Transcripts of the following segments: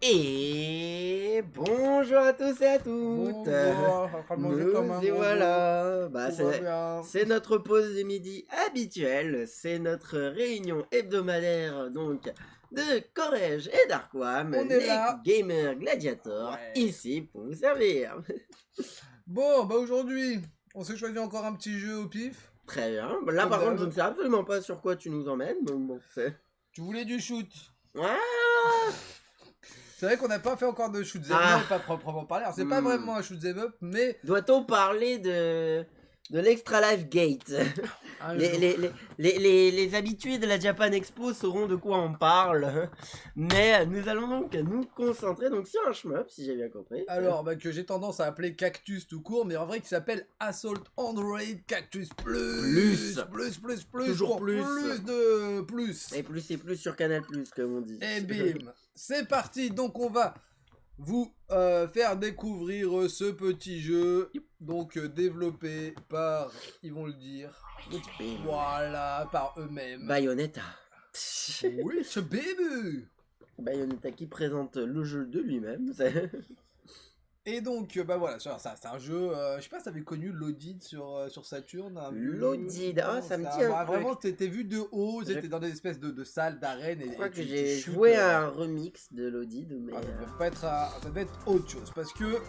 Et bonjour à tous et à toutes. Nous et voilà. C'est notre pause de midi habituelle. C'est notre réunion hebdomadaire donc de Corège et d'Arquam, les gamers gladiators, ici pour vous servir. Bon, bah aujourd'hui, on s'est choisi encore un petit jeu au pif. Très bien. Là par contre, je ne sais absolument pas sur quoi tu nous emmènes. Donc bon, tu voulais du shoot. Ah, c'est vrai qu'on n'a pas fait encore de shoot 'em up, pas proprement parler. Alors, c'est pas vraiment un shoot 'em up, mais... Doit-on parler de l'Extra Life Gate? Les habitués de la Japan Expo sauront de quoi on parle. Mais nous allons donc nous concentrer donc sur un shmup, si j'ai bien compris. Alors, que j'ai tendance à appeler Cactus tout court, mais en vrai qui s'appelle Assault Android Cactus Plus. Toujours plus. Plus de plus. Et plus sur Canal+, comme on dit. Et bim. C'est parti, donc on va vous faire découvrir ce petit jeu, donc développé par, ils vont le dire, voilà, par eux-mêmes. Bayonetta. Oui, ce bébé. Bayonetta qui présente le jeu de lui-même. Et donc, bah voilà, c'est un jeu, je sais pas si t'avais connu l'Audid sur Saturn. L'Audid, ah ça me tient. Vraiment, t'étais vu de haut, t'étais dans des espèces de salles d'arène. Je crois que j'ai joué à un remix de l'Audid, mais... ça devait être autre chose, parce que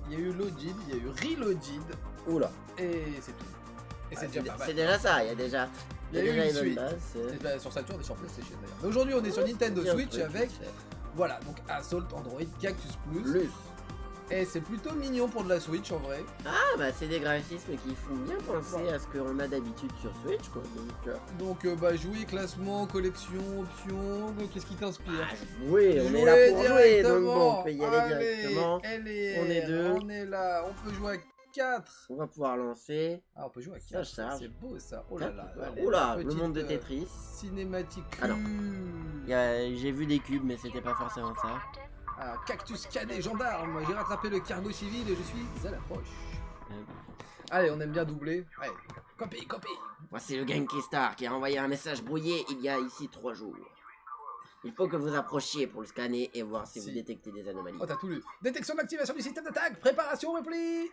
il y a eu l'Audid, il y a eu Reloaded. Oula. Et c'est tout. Et c'est déjà pas mal. C'est déjà ça, il y a déjà une suite. Sur Saturn et sur PlayStation d'ailleurs. Mais aujourd'hui, on est sur Nintendo Switch avec... Voilà, donc Assault Android Cactus Plus. Et c'est plutôt mignon pour de la Switch en vrai. Ah bah c'est des graphismes qui font bien penser à ce qu'on a d'habitude sur Switch quoi. Donc bah jouer, classement, collection, options, qu'est-ce qui t'inspire? Oui, on est là pour jouer, donc bon, on peut y aller directement. On est deux. On est là, on peut jouer à 4. On va pouvoir lancer. Ah on peut jouer à 4, c'est beau ça. Oh là là. Oula, le monde de Tetris. Cinématique. Alors, j'ai vu des cubes mais c'était pas forcément ça. Ah, Cactus cadet gendarme, j'ai rattrapé le cargo civil et je suis à l'approche. Allez, on aime bien doubler. Allez, copie. Voici le Genki Star qui a envoyé un message brouillé il y a ici 3 jours. Il faut que vous approchiez pour le scanner et voir si vous détectez des anomalies. Oh, t'as tout lu. Détection d'activation du système d'attaque, préparation, repli.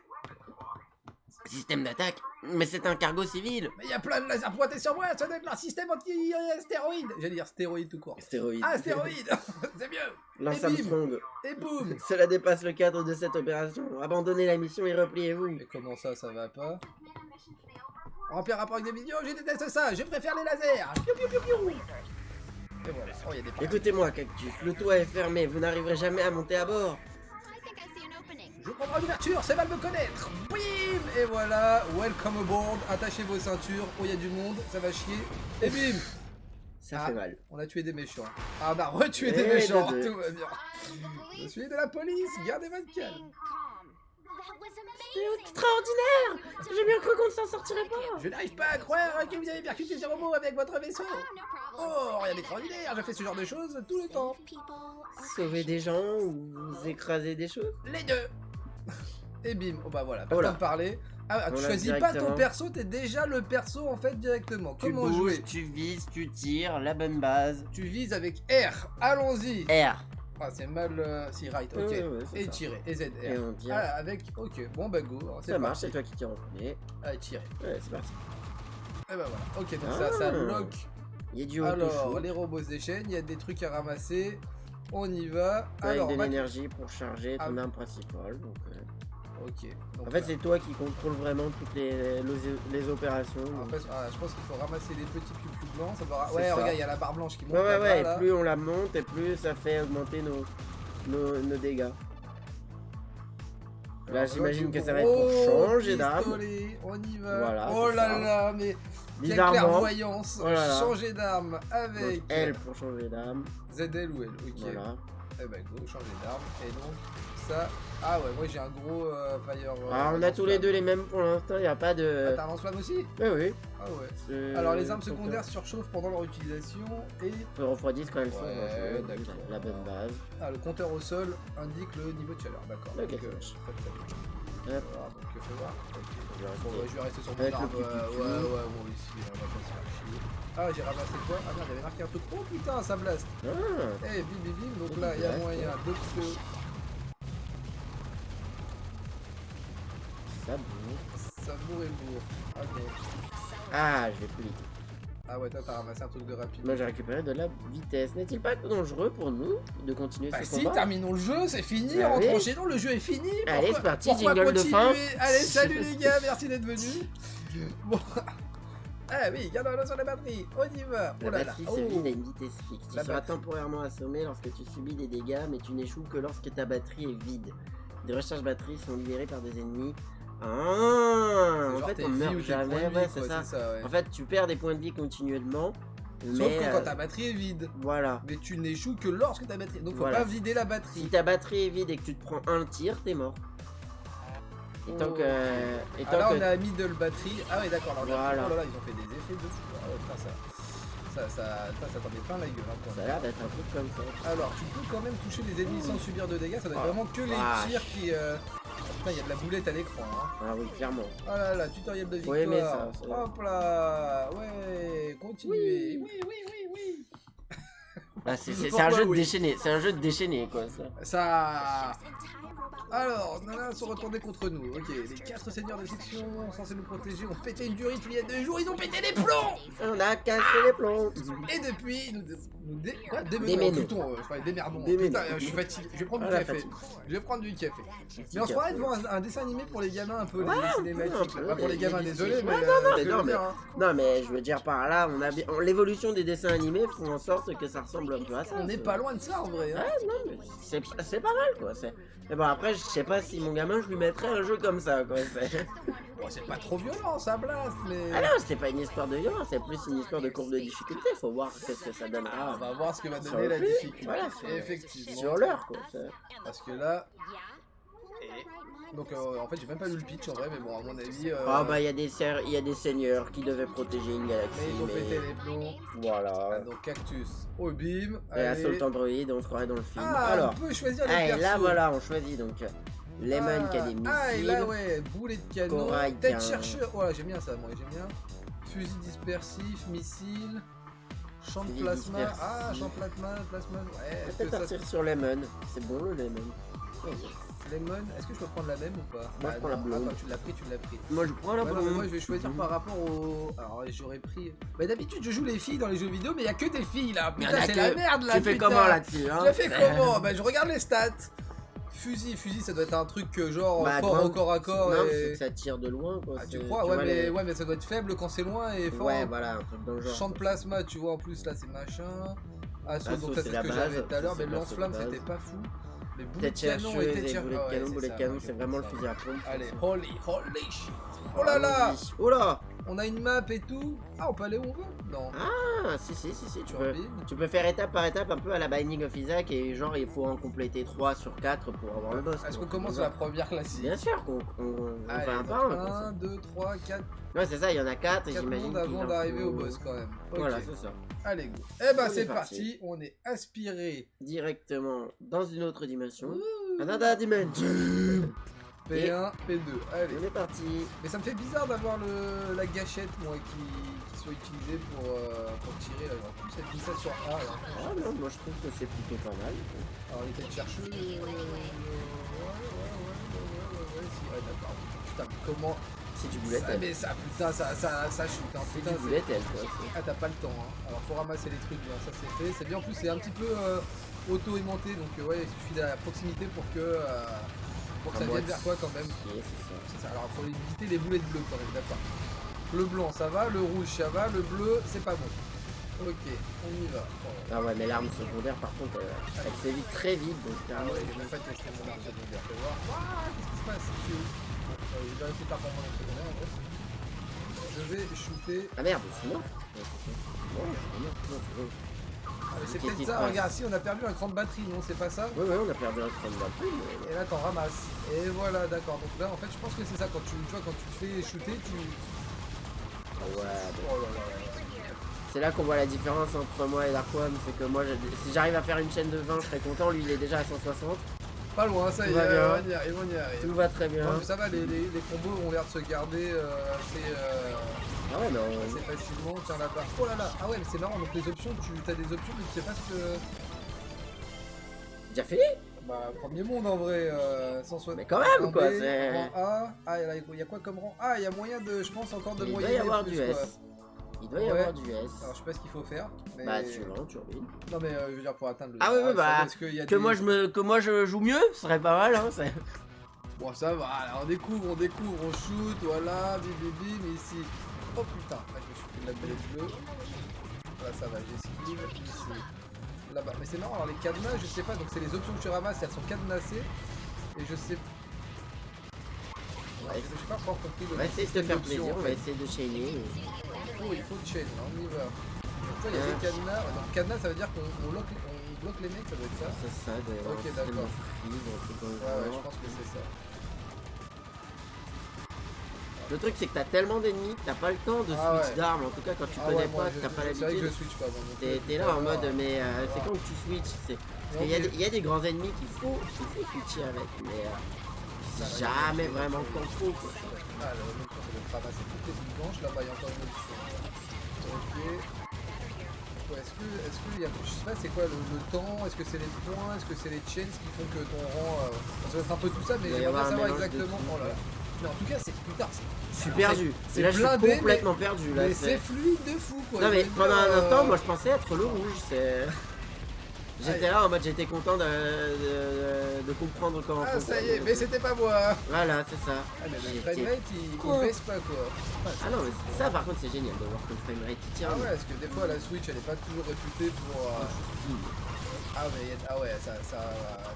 Système d'attaque? Mais c'est un cargo civil. Mais il y a plein de lasers pointés sur moi, ça doit être leur système anti-stéroïde. J'allais dire stéroïde tout court. Stéroïde. Ah, stéroïde. C'est mieux. Lance Armstrong. Et boum. Cela dépasse le cadre de cette opération. Abandonnez la mission et repliez-vous. Mais comment ça va pas? Remplir rapport avec des vidéos, je déteste ça, je préfère les lasers. Piou, piou, piou, piou. Et voilà. Oh, y a des écoutez-moi, Cactus, le toit est fermé, vous n'arriverez jamais à monter à bord. Je prendrai l'ouverture, c'est mal me connaître. Bim. Et voilà, welcome aboard, attachez vos ceintures, oh il y a du monde, ça va chier. Et bim. Ça fait mal. On a tué des méchants. Ah on a retué des méchants, tout va bien. Je suis de la police, gardez votre calme. C'est extraordinaire. J'ai bien cru qu'on ne s'en sortirait pas. Je n'arrive pas à croire que vous avez percuté ces robots avec votre vaisseau. Oh, rien d'extraordinaire, je fais ce genre de choses tout le temps. Sauver des gens ou vous écraser des choses? Les deux. Et bim, oh bah voilà, pas le temps de parler. Ah, tu choisis pas ton perso, t'es déjà le perso en fait directement. Comment jouer? Tu vises, tu tires, la bonne base. Tu vises avec R, allons-y. R. Ah c'est mal, si right, ok. Et tirer, et ZR. Et on tire. Ah avec, ok, bon bah go. Ça marche, c'est toi qui tires en premier. Allez, tirer. Ouais, c'est parti. Et bah voilà, ok, donc ça bloque. Il y a du alors, les robots se déchaînent, il y a des trucs à ramasser. On y va. Avec de l'énergie pour charger ton arme principale. Donc, ok. Donc, en fait, c'est toi qui contrôle vraiment toutes les opérations. En fait, je pense qu'il faut ramasser les petits cubes blancs. Ça doit... Ouais, regarde, il y a la barre blanche qui monte. Ouais, et plus on la monte, et plus ça fait augmenter nos dégâts. Alors, là, j'imagine que ça va être pour changer d'arme. On y va. Voilà, oh là là, mais quelle clairvoyance. Changer d'arme avec... Donc, L pour changer d'arme. ZL ou L, ok. Voilà. Eh ben go, changer d'arme. Et donc, ça... Ah ouais, moi j'ai un gros fire... Ah, on a tous les deux les mêmes pour l'instant, il n'y a pas de... Ah, t'as un lance-flamme aussi? Oui. Ah ouais. Alors les armes secondaires surchauffent pendant leur utilisation et... Se refroidissent quand elles sont d'accord. La bonne base. Ah, le compteur au sol indique le niveau de chaleur, d'accord. Ok. Voilà, donc fais voir. Bon, je vais rester sur mon arbre. Ouais, bon, ici, on va pas se faire chier. Ah, j'ai ramassé quoi? Ah merde, j'avais marqué un truc. Oh putain, ça blast. Eh, bim, bim, bim. Donc là, il y a moyen de feu. Sabour et bourre. Ah bon. Ah, je vais plus vite. Ah ouais, toi t'as ramassé un truc de rapide. Moi j'ai récupéré de la vitesse. N'est-il pas dangereux pour nous de continuer ce combat? Si, terminons le jeu, c'est fini, Bah rentrons oui. chez nous, le jeu est fini. Allez, c'est parti, pourquoi jingle de fin. Allez, salut les gars, merci d'être venus. Bon. Ah oui, garde sur la batterie, on y va. La batterie se vide à une vitesse fixe. Tu seras temporairement assommé lorsque tu subis des dégâts, mais tu n'échoues que lorsque ta batterie est vide. Des recharges batteries sont libérées par des ennemis. Ah, en fait on meurt jamais, ouais c'est ça. Ouais. En fait tu perds des points de vie continuellement. Sauf que quand ta batterie est vide. Voilà. Mais tu n'échoues que lorsque ta batterie. Donc faut voilà. pas vider la batterie. Si ta batterie est vide et que tu te prends un tir, t'es mort. Et tant que. Et tant là que... on a middle batterie. Ah oui d'accord, voilà. Oh là là, ils ont fait des effets de fou. Ah ouais, ça t'en met plein la gueule. Hein, ça a l'air d'être un truc comme ça. Alors tu peux quand même toucher les ennemis sans subir de dégâts, ça doit être vraiment que les tirs qui. Putain, il y a de la boulette à l'écran. Hein. Ah oui, clairement. Oh là là, tutoriel de victoire. Ouais, mais ça. Hop là. Ouais, continuez. Oui. Ah, c'est un jeu de déchaîné. C'est un jeu de déchaîné, quoi. Ça. Alors, Nana sont retournés contre nous. Ok, les 4 seigneurs de section censés nous protéger ont pété une durite il y a 2 jours. Ils ont pété les plombs. On a cassé les plombs. Et depuis, nous déménons. Démerdons. Putain, je suis fatigué. Je vais prendre du café. Je vais prendre du café. Mais on se croirait devant un dessin animé pour les gamins un peu, les cinématiques. Pas pour les gamins, désolé, mais. Non, mais je veux dire par là, l'évolution des dessins animés font en sorte que ça ressemble un peu à ça. On n'est pas loin de ça en vrai. Ouais, non, mais c'est pas mal quoi. Mais bon, après, je sais pas si mon gamin, je lui mettrais un jeu comme ça quoi. Bon, c'est pas trop violent, ça blast, mais. Ah non, c'est pas une histoire de violence, c'est plus une histoire de courbe de difficulté. Faut voir qu'est-ce que ça donne. Ah, on va voir ce que va donner la difficulté. Voilà, effectivement. Sur l'heure quoi. Parce que là. Donc en fait j'ai même pas lu le pitch en vrai, mais bon à mon avis. Ah bah il y a des seigneurs qui devaient protéger une galaxie. Mais ils ont pété les plombs. Voilà. Ah, donc cactus. Oh bim. Et la Salt Android, on se croirait dans le film. Ah, alors, on peut choisir les persos. Et là voilà, on choisit donc Lemon qui a des missiles. Ah et là ouais, boulet de canon. Corail, tête chercheur. Oh là j'aime bien ça, moi j'aime bien. Fusil dispersif, missile. Champ de plasma. Ah champ de plasma. Ouais. Peut-être partir sur Lemon. C'est bon le Lemon. Lemon, est-ce que je peux prendre la même ou pas? Moi je prends la blonde. Attends, tu l'as pris. Moi je prends la blonde. Moi je vais choisir par rapport au. Alors j'aurais pris. Bah d'habitude je joue les filles dans les jeux vidéo, mais il y a que des filles là. Putain, c'est la merde là. Tu fais comment là-dessus hein? Je fais comment? Bah je regarde les stats. Fusil, ça doit être un truc genre fort au corps à corps. Non, et... ça tire de loin quoi. Ah, tu crois? Ouais, mais ça doit être faible quand c'est loin et fort. Ouais, voilà, un truc dans le genre. Champ de plasma, tu vois, en plus là c'est machin. Assaut, donc ça c'est ce que j'avais tout à l'heure, mais lance-flamme c'était pas fou. Les boules de canon et tête chercheuse. Boulet de canon, c'est vraiment le fusil à pompe. Allez, holy shit. Oh là là. Oh là. On a une map et tout. Ah, on peut aller où on veut? Non. Ah, si, tu peux faire étape par étape un peu à la Binding of Isaac et genre il faut en compléter 3 sur 4 pour avoir le boss. Est-ce qu'on commence la première classique? Bien sûr qu'on fait un par un. 1, 2, 3, 4. Ouais, c'est ça, il y en a 4 et j'imagine. Avant d'arriver au boss quand même. Voilà, c'est ça. Allez, go. Eh ben, c'est parti. On est aspiré directement dans une autre dimension. Another dimension. P1, P2, allez. On est parti. Mais ça me fait bizarre d'avoir la gâchette, moi, qui soit utilisée pour tirer. En plus, elle dit ça sur A. Ah non, moi je trouve que c'est plutôt pas mal. Alors, les têtes chercheuses. Ouais, d'accord. Putain, comment. Si tu boulettes, mais ça, putain, ça shoot. Hein. Si tu boulettes, Ah, t'as pas le temps. Hein. Alors, faut ramasser les trucs, bien. Ça, c'est fait. C'est bien, en plus, c'est un petit peu auto-aimanté. Donc, ouais, il suffit de la proximité pour que ça vienne vers toi quand même. C'est ça. Alors il faut éviter les boulettes bleues quand même, d'accord. Le blanc ça va, le rouge ça va, le bleu c'est pas bon. Ok, on y va. Ah ouais, mais l'arme secondaire par contre elle s'évite très vite. Donc, ah ouais, j'ai même pas testé mon arme secondaire. Fais voir. Qu'est-ce qui se passe? Je vais essayer par mon arme secondaire en fait. Je vais shooter. Ah merde, c'est mort. Ah mais c'est peut-être ça, regarde, si on a perdu un cran de batterie, non c'est pas ça? Ouais, on a perdu un cran de batterie. Et là t'en ramasses. Et voilà, d'accord. Donc là en fait je pense que c'est ça, quand tu te fais shooter, tu... Ouais, oh là là. C'est là qu'on voit la différence entre moi et Dark One, c'est que moi si j'arrive à faire une chaîne de 20 je serais content, lui il est déjà à 160. Pas loin, ça y est, va bien. on y arrive, on y arrive. Tout va très bien. Non, mais ça va, les combos ont l'air de se garder assez, Ah ouais, non. assez facilement. Tiens là-bas. Oh là là, ah ouais, mais c'est marrant, donc les options, tu as des options, mais tu sais pas ce que... Déjà fini? Bah, premier monde en vrai, sans soit. Mais quand même, quoi, B, c'est... rang A. Ah, il y a quoi comme rang? Ah, il y a moyen de, je pense, encore de Il doit moyenner y avoir plus, du quoi. S. Il doit y Ouais. avoir du S. Alors, je sais pas ce qu'il faut faire. Mais... Bah, tu turbine. Non, mais je veux dire, pour atteindre le. Ah oui, oui, bah, est-ce qu'il y a que des- moi je joue mieux, ce serait pas mal, hein. Bon, ça va, alors on découvre, on shoot, voilà, bim bim bim, et ici. Oh putain, ah, je me suis pris de la boulette bleue. Là, ça va, j'esquive. Ici. Là-bas. Mais c'est marrant, alors les cadenas, je sais pas, donc c'est les options que tu ramasses, elles sont cadenassées. Et je sais. Ouais. Je sais pas encore compris On va essayer de te faire l'option, plaisir, en on fait. va essayer de chainer. Il faut chain, là, on y va. Donc, toi, il y a des cadenas. Donc, cadenas, ça veut dire qu'on bloque les mecs, ça doit être ça. C'est ça, de... Ok, d'accord. Ouais, je Ouais. pense que c'est ça. Le truc c'est que t'as tellement d'ennemis que t'as pas le temps de Ah switch ouais. d'armes, en tout cas quand tu Ah connais ouais, moi, pas, que t'as pas c'est vrai que je l'habitude. switch pas. Bon, donc, T'es là en mode mais c'est quand que tu switches, parce qu'il Ok. y a des grands ennemis qu'il faut switcher avec, mais c'est jamais vraiment quand faut quoi. Ah, la même chose, ça doit être ramasser toutes les blanches. Là-bas, il y a encore une option. Ok. Ouais, est-ce que y a, je sais pas, c'est quoi le temps? Est-ce que c'est les points? Est-ce que c'est les chains qui font que ton rang. Ça doit être un peu tout ça, mais Il doit y j'aimerais bien avoir un savoir mélange de exactement. tout, Oh là là. Mais en tout cas, c'est putain, Je suis perdu. c'est Et là je blindé, suis complètement perdu là. mais c'est fluide de fou quoi. Non Je mais veux pendant dire, un instant moi je pensais être le rouge, c'est... J'étais là en mode j'étais content de comprendre comment Ah, ça y est, mais c'était pas moi. Voilà, c'est ça. Ah, mais le J'étais- framerate il Quoi baisse pas quoi. Ah non mais ça par contre c'est génial de voir que le framerate il tient. Ah ouais, parce que des fois la Switch elle est pas toujours réputée pour. Ah mais ah ouais, ça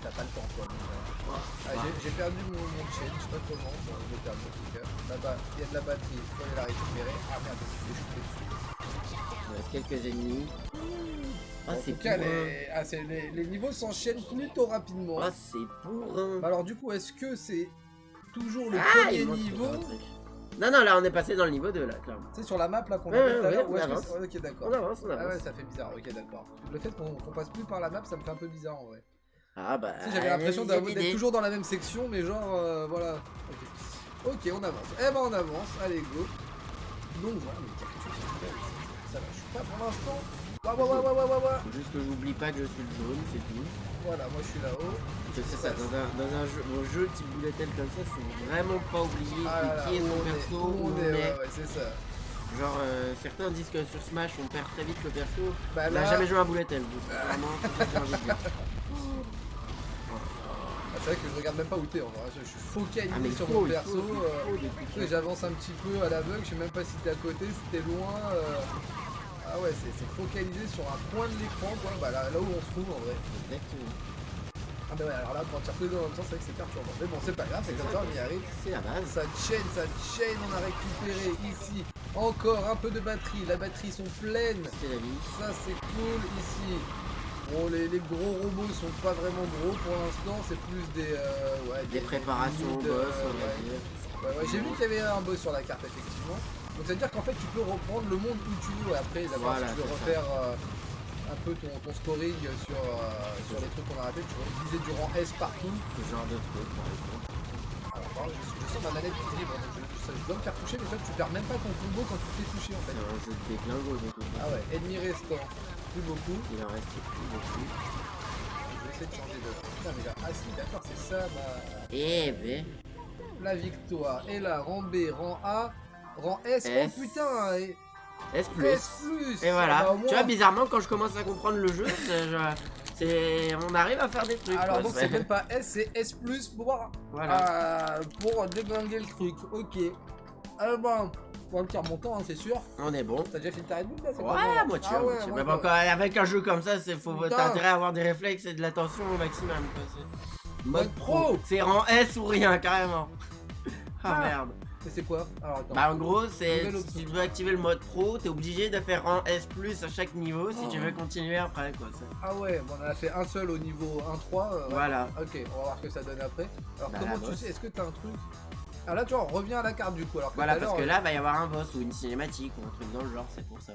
t'as pas le temps quoi. Donc, ah, j'ai perdu mon chain, je sais pas comment, bon, je l'ai perdu en tout cas. Là-bas, il y a de la batterie, faut aller la récupérer. Ah merde, je suis shooté dessus. Il reste quelques ennemis. Ah En c'est tout cas, bourrin. les niveaux s'enchaînent plutôt rapidement. Ah c'est bourrin. Bah alors du coup, est-ce que c'est toujours le Ah, premier il manque niveau? un truc. Non non là on est passé dans le niveau 2 là clairement. C'est sur la map là qu'on Ouais, a vu tout à ouais, l'heure on ou est-ce avance. que ok d'accord. On avance, on Ah ouais, avance. ça fait bizarre, ok d'accord. Le fait qu'on passe plus par la map, ça me fait un peu bizarre en vrai. Ah bah... Tu sais, j'avais l'impression il y a d'être l'idée. toujours dans la même section, mais genre, voilà. Ok, on avance. Eh ben, on avance. Allez, go. Donc, voilà, mais quelque chose qui se fait. Ça va, je suis pas pour l'instant. Ouais. Faut juste que j'oublie pas que je suis le jaune, c'est tout. Voilà, moi je suis là-haut. C'est ça, dans un jeu, mon jeu type bullet hell comme ça, faut vraiment pas oublier Ah là là, qui est où son on est, perso, où on est, ouais, c'est ça. Genre, certains disent que sur Smash on perd très vite le perso. Bah On a là- jamais joué à bullet hell, donc vraiment, c'est ça que j'ai envie de dire. Ah, c'est vrai que je regarde même pas où t'es en vrai. Je suis focalisé Ah, mais il sur faut, mon il perso. faut des Tu sais, j'avance un petit peu à l'aveugle, je sais même pas si t'es à côté, si t'es loin. Ah ouais, c'est focalisé sur un coin de l'écran, quoi. Bah là où on se trouve en vrai. Exactement. Ah bah ouais, alors là, pour en tirer tous les deux en même temps, c'est vrai que c'est perturbant. Mais bon, c'est pas grave, c'est comme ça, on y arrive. C'est la base. Ça chaîne, on a récupéré ici encore un peu de batterie. La batterie sont pleines. C'est la vie. Ça, c'est cool ici. Bon, les gros robots sont pas vraiment gros pour l'instant, c'est plus des... ouais, Des préparations au mid, boss, on va ouais. dire. Ouais, j'ai vu qu'il y avait un boss sur la carte, effectivement. Donc ça veut dire qu'en fait, tu peux reprendre le monde où tu veux. Après, d'abord, Voilà, si tu veux c'est ça. refaire un peu ton scoring sur les trucs qu'on a ratés, tu vas utiliser du rang S partout. Ce genre de truc, par exemple. Alors, je sens ma manette qui est libre, donc je dois me faire toucher, mais toi, tu perds même pas ton combo quand tu te fais toucher, en fait. C'est un jeu de déglingos de tout. Ah ouais, ennemi restant, plus beaucoup. Il en reste plus beaucoup. Je vais essayer de changer de... Putain, mais là, ah si, d'accord, c'est ça, Eh ben... la victoire. Et là, rang B, rang A, rang S. S. Oh putain, et... S+. S+. Et voilà. Ah bah, au moins- Tu vois, bizarrement, quand je commence à comprendre le jeu, on arrive à faire des trucs. Alors quoi. donc c'est même pas S, c'est S+, Voilà. pour déglinguer le truc. Ok. Alors bon, on va le faire mon temps, hein, c'est sûr. On est bon. T'as déjà fait le Red Bull là? c'est Ouais, pas mal. moitié. Ah ouais, moitié. moi, Mais bon, quoi. avec un jeu comme ça, Putain. t'as intérêt à avoir des réflexes et de l'attention au maximum. Quoi. C'est- Mode pro. C'est rang S ou rien, carrément. Ah Ah. merde. Mais c'est quoi? Alors attends. Bah en gros, c'est Nouvelle si option. tu veux activer le mode pro, t'es obligé de faire rang S+ à chaque niveau si tu veux continuer après quoi. Ah ouais, bon, on en a fait un seul au niveau 1-3. Ouais. Voilà. Ok, on va voir ce que ça donne après. Alors Bah, comment la tu bosse. sais? Est-ce que t'as un truc? Ah là tu vois on revient à la carte du coup alors que Voilà, parce que là va y avoir un boss ou une cinématique ou un truc dans le genre, c'est pour ça.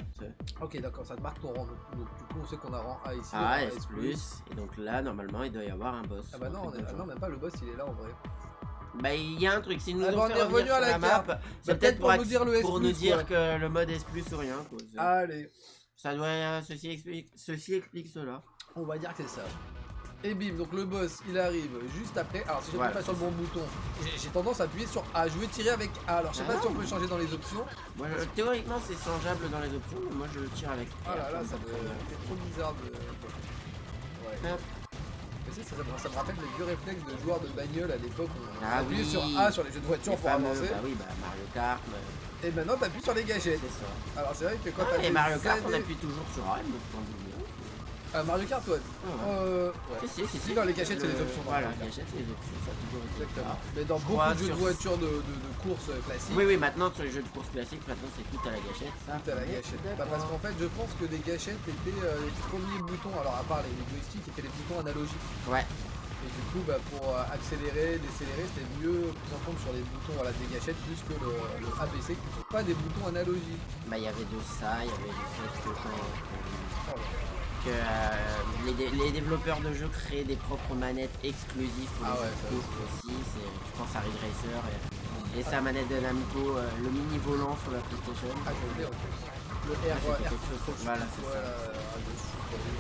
Ok d'accord, ça te marque ton rang, donc du coup on sait qu'on a rang A ici. A, S+, et donc là normalement il doit y avoir un boss. Ah bah non, non même pas, le boss il est là en vrai. Bah il y a un truc, si nous on est revenu à la map, c'est peut-être pour nous dire le S+, pour nous dire que le mode S+, ou rien quoi. Allez. Ça doit, ceci explique cela. On va dire que c'est ça. Et bim, donc le boss il arrive juste après. Alors si j'appuie pas sur le bon bouton, j'ai tendance à appuyer sur A. Je veux tirer avec A. Alors je sais pas si on peut changer dans les options. Moi, théoriquement c'est changeable dans les options, mais moi je le tire avec A. Ah là là, ça fait trop bizarre de. Ouais. Mais ça me rappelle les vieux réflexes de joueurs de bagnole à l'époque où on appuyait sur A sur les jeux de voiture pour avancer. Bah oui, bah Mario Kart. Et maintenant t'appuies sur les gâchettes. C'est ça. Alors c'est vrai que quand t'appuies et Mario Kart on appuie toujours sur A. Mario Kart, ouais. Ouais. Si, dans les gâchettes, c'est les options. Voilà, les gâchettes, c'est les options, ça a toujours été exactement. Mais dans beaucoup de jeux de voiture de course classiques. Oui, maintenant sur les jeux de course classiques, maintenant c'est tout à la gâchette. Ça. Tout à la gâchette. Bah, parce qu'en fait, je pense que les gâchettes étaient les premiers boutons, alors à part les joysticks, étaient les boutons analogiques. Ouais. Et du coup, bah, pour accélérer, décélérer, c'était mieux pris en compte sur les boutons des gâchettes plus que le ABC qui ne sont pas des boutons analogiques. Bah, il y avait de ça, il y avait du fait que les développeurs de jeux créent des propres manettes exclusives pour les jeux aussi. Je pense à Ridge Racer et sa manette de Namco, le mini volant sur la PlayStation. Ah, je l'ai en plus. Le R, voilà, c'est ça.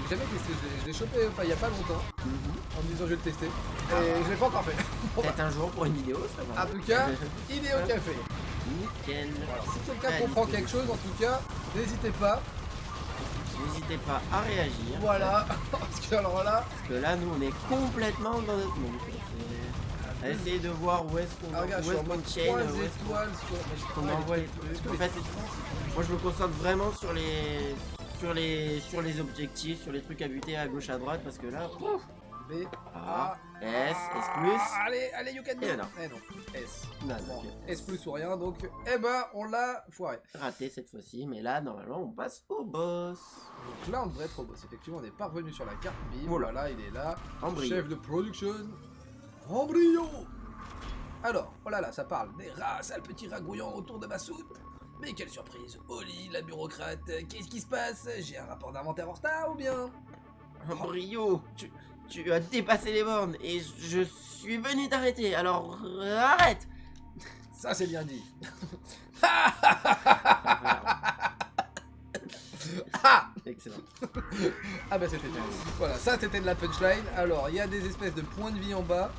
J'ai jamais testé, je l'ai chopé il y a pas longtemps en me disant je vais le tester. Et je l'ai pas encore fait. Peut-être un jour pour une vidéo, ça va. En tout cas, idée au café. Nickel. Voilà, si quelqu'un comprend quelque chose, en tout cas, n'hésitez pas. N'hésitez pas à réagir. Voilà, parce que alors là... Parce que là, nous, on est complètement dans notre monde. À essayer de voir où est-ce qu'on regarde, je suis en mode 3 étoiles sur... On envoie les trucs. En fait, moi, je me concentre vraiment sur les objectifs, sur les trucs à buter à gauche, à droite, parce que là... B, A, S, allez, you can do. Non. Eh non, S. Non, bon, S plus ou rien, donc, on l'a foiré. Raté cette fois-ci, mais là, normalement, on passe au boss. Donc là, on devrait être au boss. Effectivement, on n'est pas revenu sur la carte. Bim, voilà, il est là. Chef de production. Embryo. Alors, oh là là, ça parle des rats, sales petits rats grouillants autour de ma soupe. Mais quelle surprise, Oli, la bureaucrate, qu'est-ce qui se passe? J'ai un rapport d'inventaire en retard ou bien? Embryo, tu as dépassé les bornes et je suis venu t'arrêter, alors arrête. Ça c'est bien dit. Excellent. Ah bah c'était bien. Voilà, ça c'était de la punchline. Alors il y a des espèces de points de vie en bas.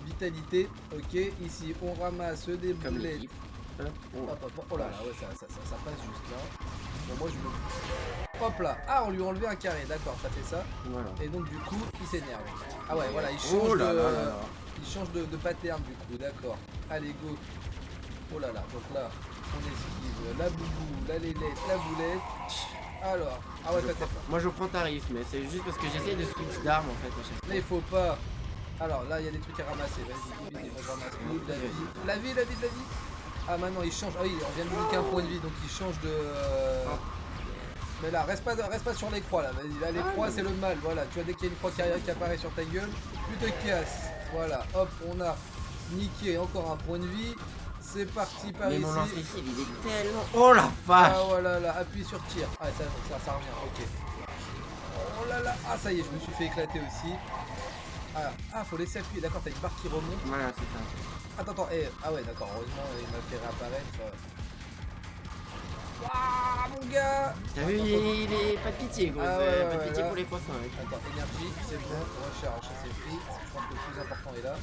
Vitalité, ok. Ici on ramasse des boulettes. Oh là là, ouais, ça passe juste là. Bon, moi je me... Hop là. Ah, on lui a enlevé un carré, d'accord, ça fait ça. Voilà. Et donc du coup, il s'énerve. Ah ouais, voilà, il change de pattern du coup, d'accord. Allez, go. Oh là là, donc là, on esquive la boubou, la lélette, la boulette. Alors, ah ouais, moi je prends tarif, mais c'est juste parce que j'essaie de switch d'armes en fait à chaque fois. Mais il faut pas. Alors là, il y a des trucs à ramasser. Vas-y, vite, je ramasse tout. La vie. Ah maintenant il change, ah oui on vient de bloquer un point de vie donc il change de... Mais là reste pas sur les croix là, vas-y là les croix c'est le mal, voilà, tu vois dès qu'il y a une croix qui apparaît sur ta gueule, tu te casses, voilà, hop on a niqué encore un point de vie, c'est parti par ici. Mais mon lance-missile il est tellement... Oh la vache. Ah voilà là, appuie sur tir, ah ça revient, ok. Oh là là, ah ça y est je me suis fait éclater aussi. Ah faut laisser appuyer, d'accord t'as une barre qui remonte. Voilà c'est ça. Attends, ah ouais d'accord, heureusement il m'a fait réapparaître. Waouh mon gars. T'as vu, il est pas de pitié quoi, pas de pitié pour les poissons. Attends, énergie, c'est bon, recharge, c'est pris, je pense que le plus important est là.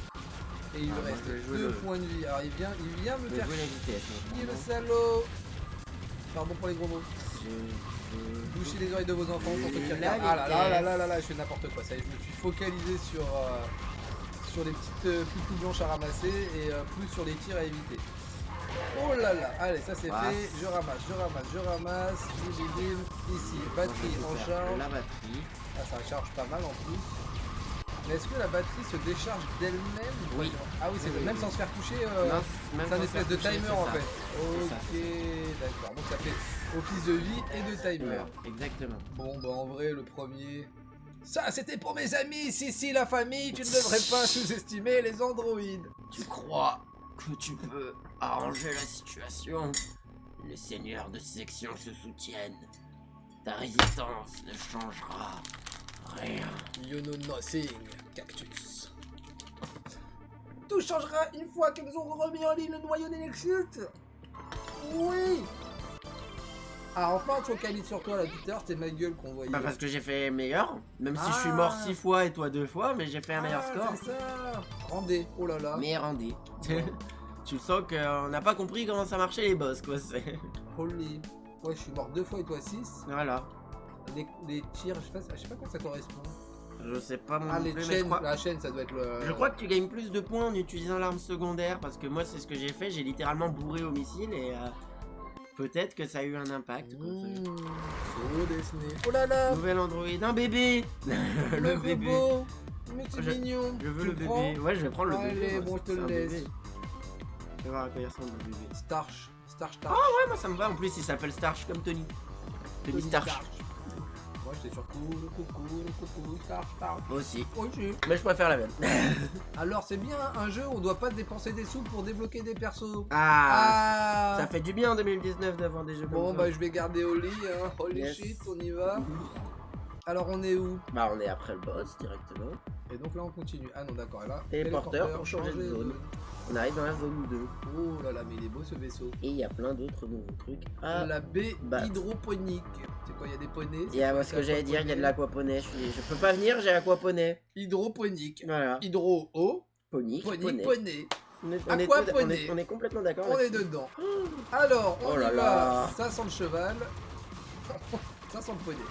Et il me reste 2 points de vie, alors il vient me faire chier le salaud. Pardon pour les gros mots. Bouchez les oreilles de vos enfants pour ceux qui regardent. Ah là, je fais n'importe quoi, ça y est, je me suis focalisé sur les petites poupous blanches à ramasser et plus sur les tirs à éviter. Oh là là, allez ça c'est fait, je ramasse, bim, ici, batterie en charge. La batterie. Ah ça charge pas mal en plus. Mais est-ce que la batterie se décharge d'elle-même? Oui. Ah oui, c'est même sans se faire toucher, c'est un espèce de timer en fait. Ok, d'accord, donc ça fait office de vie et de timer. Exactement. Bon bah en vrai le premier... Ça c'était pour mes amis, si la famille, tu ne devrais pas sous-estimer les androïdes. Tu crois? que tu peux arranger la situation. Les seigneurs de section se soutiennent. Ta résistance ne changera rien. You know nothing, Cactus. Tout changera une fois que nous aurons remis en ligne le noyau d'électricité. Oui. Ah, enfin, tu focalises sur toi, là, Peter, c'était ma gueule qu'on voyait. Bah parce que j'ai fait meilleur, même si je suis mort 6 fois et toi 2 fois, mais j'ai fait un meilleur score. C'est ça. Rendez, oh là là. Mais rendez. Tu sens qu'on n'a pas compris comment ça marchait les boss, quoi. Holy. Ouais, je suis mort 2 fois et toi 6. Voilà. Les tirs, je sais pas quoi ça correspond. Je sais pas mon Ah, les plus, chaînes, crois... la chaîne, ça doit être le... Je crois que tu gagnes plus de points en utilisant l'arme secondaire, parce que moi c'est ce que j'ai fait, j'ai littéralement bourré au missile et peut-être que ça a eu un impact. Oh là là. Nouvel Android, un bébé. Le bébé. Mais c'est mignon. Je veux Tu le bébé. prends. Ouais, je vais prendre le bébé. Allez, bon, je te le laisse. Je vais voir à quoi il ressemble le bébé. Starch. Ah ouais, moi ça me va. En plus, il s'appelle Starch comme Tony. Tony Starch. Moi j'étais sur coucou, Starch. Aussi. Aussi. Mais je préfère la même. Alors c'est bien un jeu où on doit pas dépenser des sous pour débloquer des persos. Ah. Ça fait du bien en 2019 d'avoir des jeux comme ça. Bon bah je vais garder Oli, hein. Holy shit, on y va. Alors on est où? Bah on est après le boss directement. Et donc là on continue. Ah non d'accord, là. Téléporteur pour changer de zone. On arrive dans la zone 2. Oh là là, mais il est beau ce vaisseau. Et il y a plein d'autres nouveaux trucs. Ah, la baie hydroponique. C'est quoi, il y a des poneys? Il y a ce que j'allais dire, il y a de l'aquaponais. Je peux pas venir, j'ai aquaponais. Hydroponique. Voilà. Hydro-eau. Ponique. Poney. On est complètement d'accord. On est dedans. Alors, on y va. Ça sent le cheval. Ça sent le poney.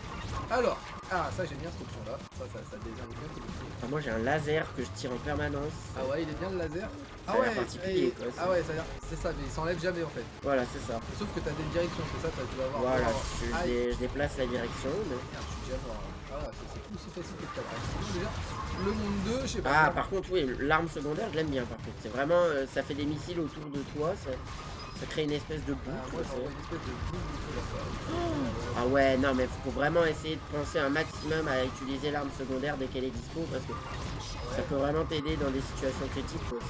Alors, ça j'aime bien cette option là. Ça désigne bien tout le truc. Moi j'ai un laser que je tire en permanence. Ah ouais, il est bien le laser. Ah ouais, particulier. Ah ouais, c'est ça, mais il s'enlève jamais en fait. Voilà, c'est ça. Sauf que t'as des directions, c'est ça, tu vas voir. Voilà, je déplace la direction. Mais... Merde, je suis déjà mort. Ah, c'est plus si facile que tout à l'heure. Déjà, le monde 2, je sais pas. Ah, par contre, oui, l'arme secondaire, je l'aime bien par contre. C'est vraiment, ça fait des missiles autour de toi. Ça crée une espèce de boucle. Moi, j'envoie une espèce de boucle. Ah ouais, non, mais faut vraiment essayer de penser un maximum à utiliser l'arme secondaire dès qu'elle est dispo parce que ça peut vraiment t'aider dans des situations critiques. Quoi,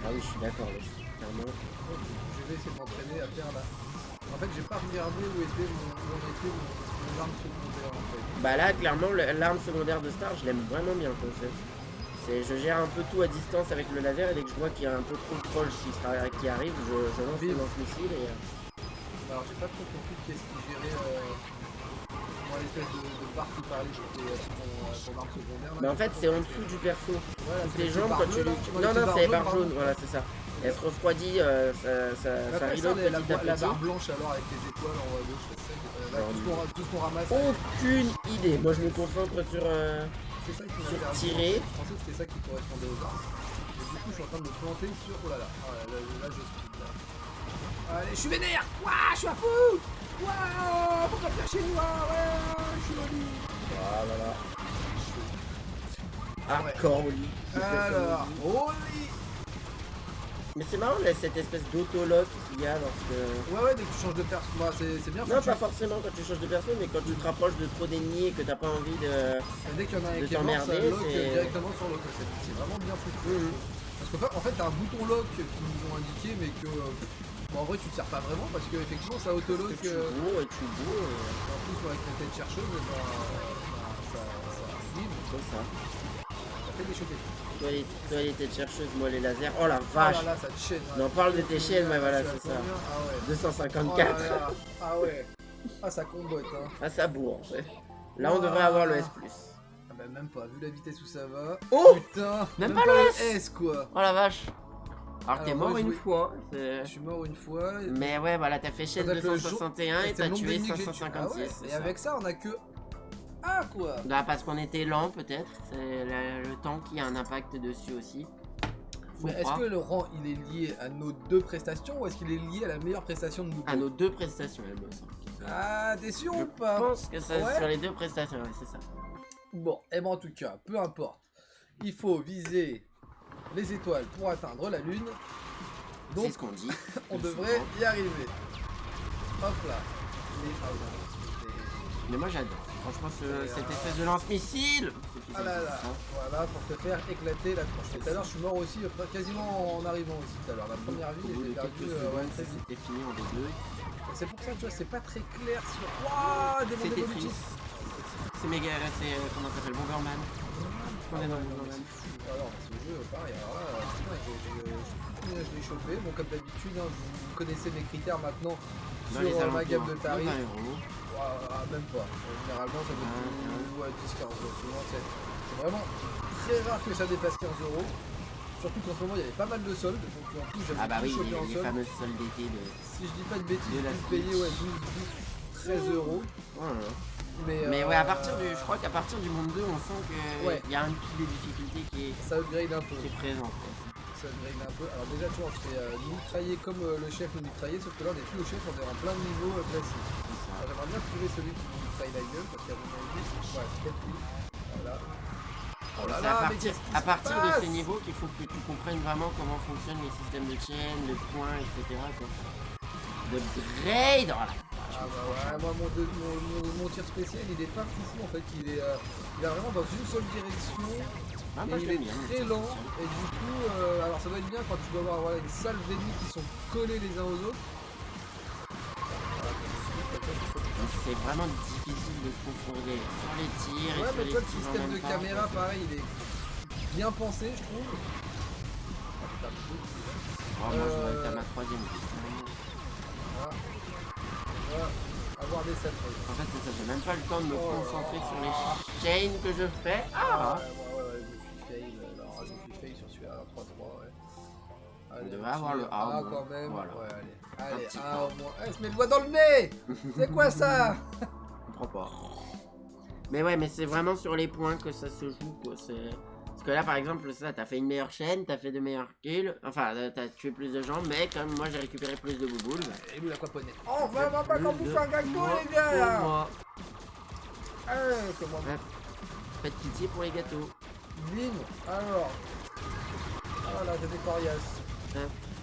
ah oui, je suis d'accord, clairement. Je vais essayer de m'entraîner à faire là. En fait, j'ai pas regardé où était mon arme secondaire en fait. Bah là, clairement, l'arme secondaire de Star, je l'aime vraiment bien. Quoi, je gère un peu tout à distance avec le laser et dès que je vois qu'il y a un peu trop de trolls qui arrive, je lance le lance-missile et... Alors j'ai pas trop compris qui est-ce qui gérait moi l'espèce de barre qui parlait sur ton arme secondaire. Bah en fait c'est en dessous du perso. Voilà, toutes les jambes quand tu... Non, c'est les barres jaunes, voilà c'est ça. Elle se refroidit, ça reload petit à petit. La barre blanche alors avec les étoiles en haut à gauche, tout ce qu'on ramasse. Aucune idée, moi je me concentre sur... C'est ça qui m'a tirer. Je pensais que c'était ça qui correspondait aux armes. Et du coup, je suis en train de me planter sur. Oh là là, là je speed là. Allez, je suis vénère. Ouah, je suis à fou. Waouh, faut pas faire chez moi. Ouais, je suis au lit. Voilà. Hardcore au lit. Alors, au lit. Mais c'est marrant là, cette espèce d'autologue qu'il y a lorsque... Ouais, dès que tu changes de perso, bah, c'est bien. Non, pas forcément quand tu changes de perso, mais quand tu te rapproches de trop d'ennemis et que t'as pas envie de... Dès qu'il y en a un qui est mort, ça lock directement sur l'autre. C'est vraiment bien foutu. Parce qu'en fait, t'as un bouton lock qui nous ont indiqué, mais que... en vrai, tu te sers pas vraiment parce que effectivement, ça auto-lock... Tu bourres et tu bourres. En plus, avec la tête chercheuse, ça vibre. C'est ça. Ça fait des choquettes. Toi les têtes chercheuses, moi les lasers. Oh la vache! Oh là là, ça te chaîne. On parle de tes chaînes, mais voilà, c'est ça. Ah ouais. 254. Oh là là. Ah ouais. Ah, ça combote, hein. Ah, ça bourre. Là, on devrait avoir le S+. Ah bah même pas, vu la vitesse où ça va. Oh putain, même pas le S quoi. Oh la vache. Alors t'es mort une fois. Je suis mort une fois. Mais ouais, voilà, t'as fait chaîne 261 et t'as tué 556. Et avec ça, on a que... Ah quoi. Bah parce qu'on était lent peut-être, c'est le temps qui a un impact dessus aussi. Mais est-ce que le rang il est lié à nos deux prestations ou est-ce qu'il est lié à la meilleure prestation de nous deux? À nos deux prestations, elle me semble. Ah, t'es sûr ou pas? Je pense que c'est sur les deux prestations, ouais, c'est ça. Bon, et ben en tout cas, peu importe. Il faut viser les étoiles pour atteindre la lune. Donc, c'est ce qu'on dit. On devrait y arriver. Hop là. Mais moi j'adore. franchement, cette espèce de lance-missile. Ah là là, voilà, pour te faire éclater la tronche. Tout à l'heure, je suis mort aussi, quasiment en arrivant aussi tout à l'heure. La première vie, j'ai perdu très vite. C'était fini en D2. C'est pour ça que tu vois, c'est pas très clair sur. Waouh, des mondes évolutifs. C'est méga, c'est comment ça s'appelle, Bomberman. On est dans Bomberman. Alors, ce jeu, pareil, alors là, je l'ai chopé. Bon, comme d'habitude, hein, vous connaissez mes critères maintenant sur ma gamme de tarifs. Même pas. Généralement, ça doit être 10-15 euros. Souvent, c'est vraiment très rare que ça dépasse 15 euros. Surtout qu'en ce moment, il y avait pas mal de soldes. Donc, en plus, j'avais chopé en solde. Les fameuses soldes d'été. Si je dis pas de bêtises, vous payez 12-13 euros. Voilà. Mais ouais, je crois qu'à partir du monde 2, on sent qu'il y a un petit de difficulté ça upgrade un peu. Qui est présent. Ça upgrade un peu. Alors déjà, tu vois, on se fait mitrailler comme le chef nous mitraillait, sauf que là, on est plus au chef, on est en plein niveau classique. J'aimerais bien trouver celui qui nous mitraille la gueule, parce qu'à mon avis, ouais, c'est peut-être lui. Voilà. Oh là là, à partir de ces niveaux qu'il faut que tu comprennes vraiment comment fonctionnent les systèmes de chaîne, les points, etc. D'upgrade. Ah bah ouais, moi mon tir spécial il est pas foufou en fait, il est vraiment dans une seule direction, et il est très lent, et du coup, alors ça doit être bien quand tu dois avoir une salve d'ennemis qui sont collés les uns aux autres. C'est vraiment difficile de se confondre sur les tirs. Ouais, mais toi le système de caméra pareil il est bien pensé je trouve. Moi je vais être à ma troisième. Avoir des sets. En fait c'est ça, j'ai même pas le temps de me concentrer sur les chains que je fais. Ouais, je me suis fail sur celui-là, 3-3, ouais. On devrait avoir le A quand même. Voilà. Ouais, allez, A au moins. Elle se met le doigt dans le nez. C'est quoi ça? Je comprends pas. Mais ouais, mais c'est vraiment sur les points que ça se joue, quoi. Parce que là, par exemple, ça, t'as fait une meilleure chaîne, t'as fait de meilleurs kills, enfin, t'as tué plus de gens, mais comme moi, j'ai récupéré plus de bouboules. Et lui, il a quoi poney? Oh, on va pas qu'on bouffe un gâteau, les gars, là. Comment faites pitié pour les gâteaux. Bim. Alors. Ah là, j'ai des coriaces.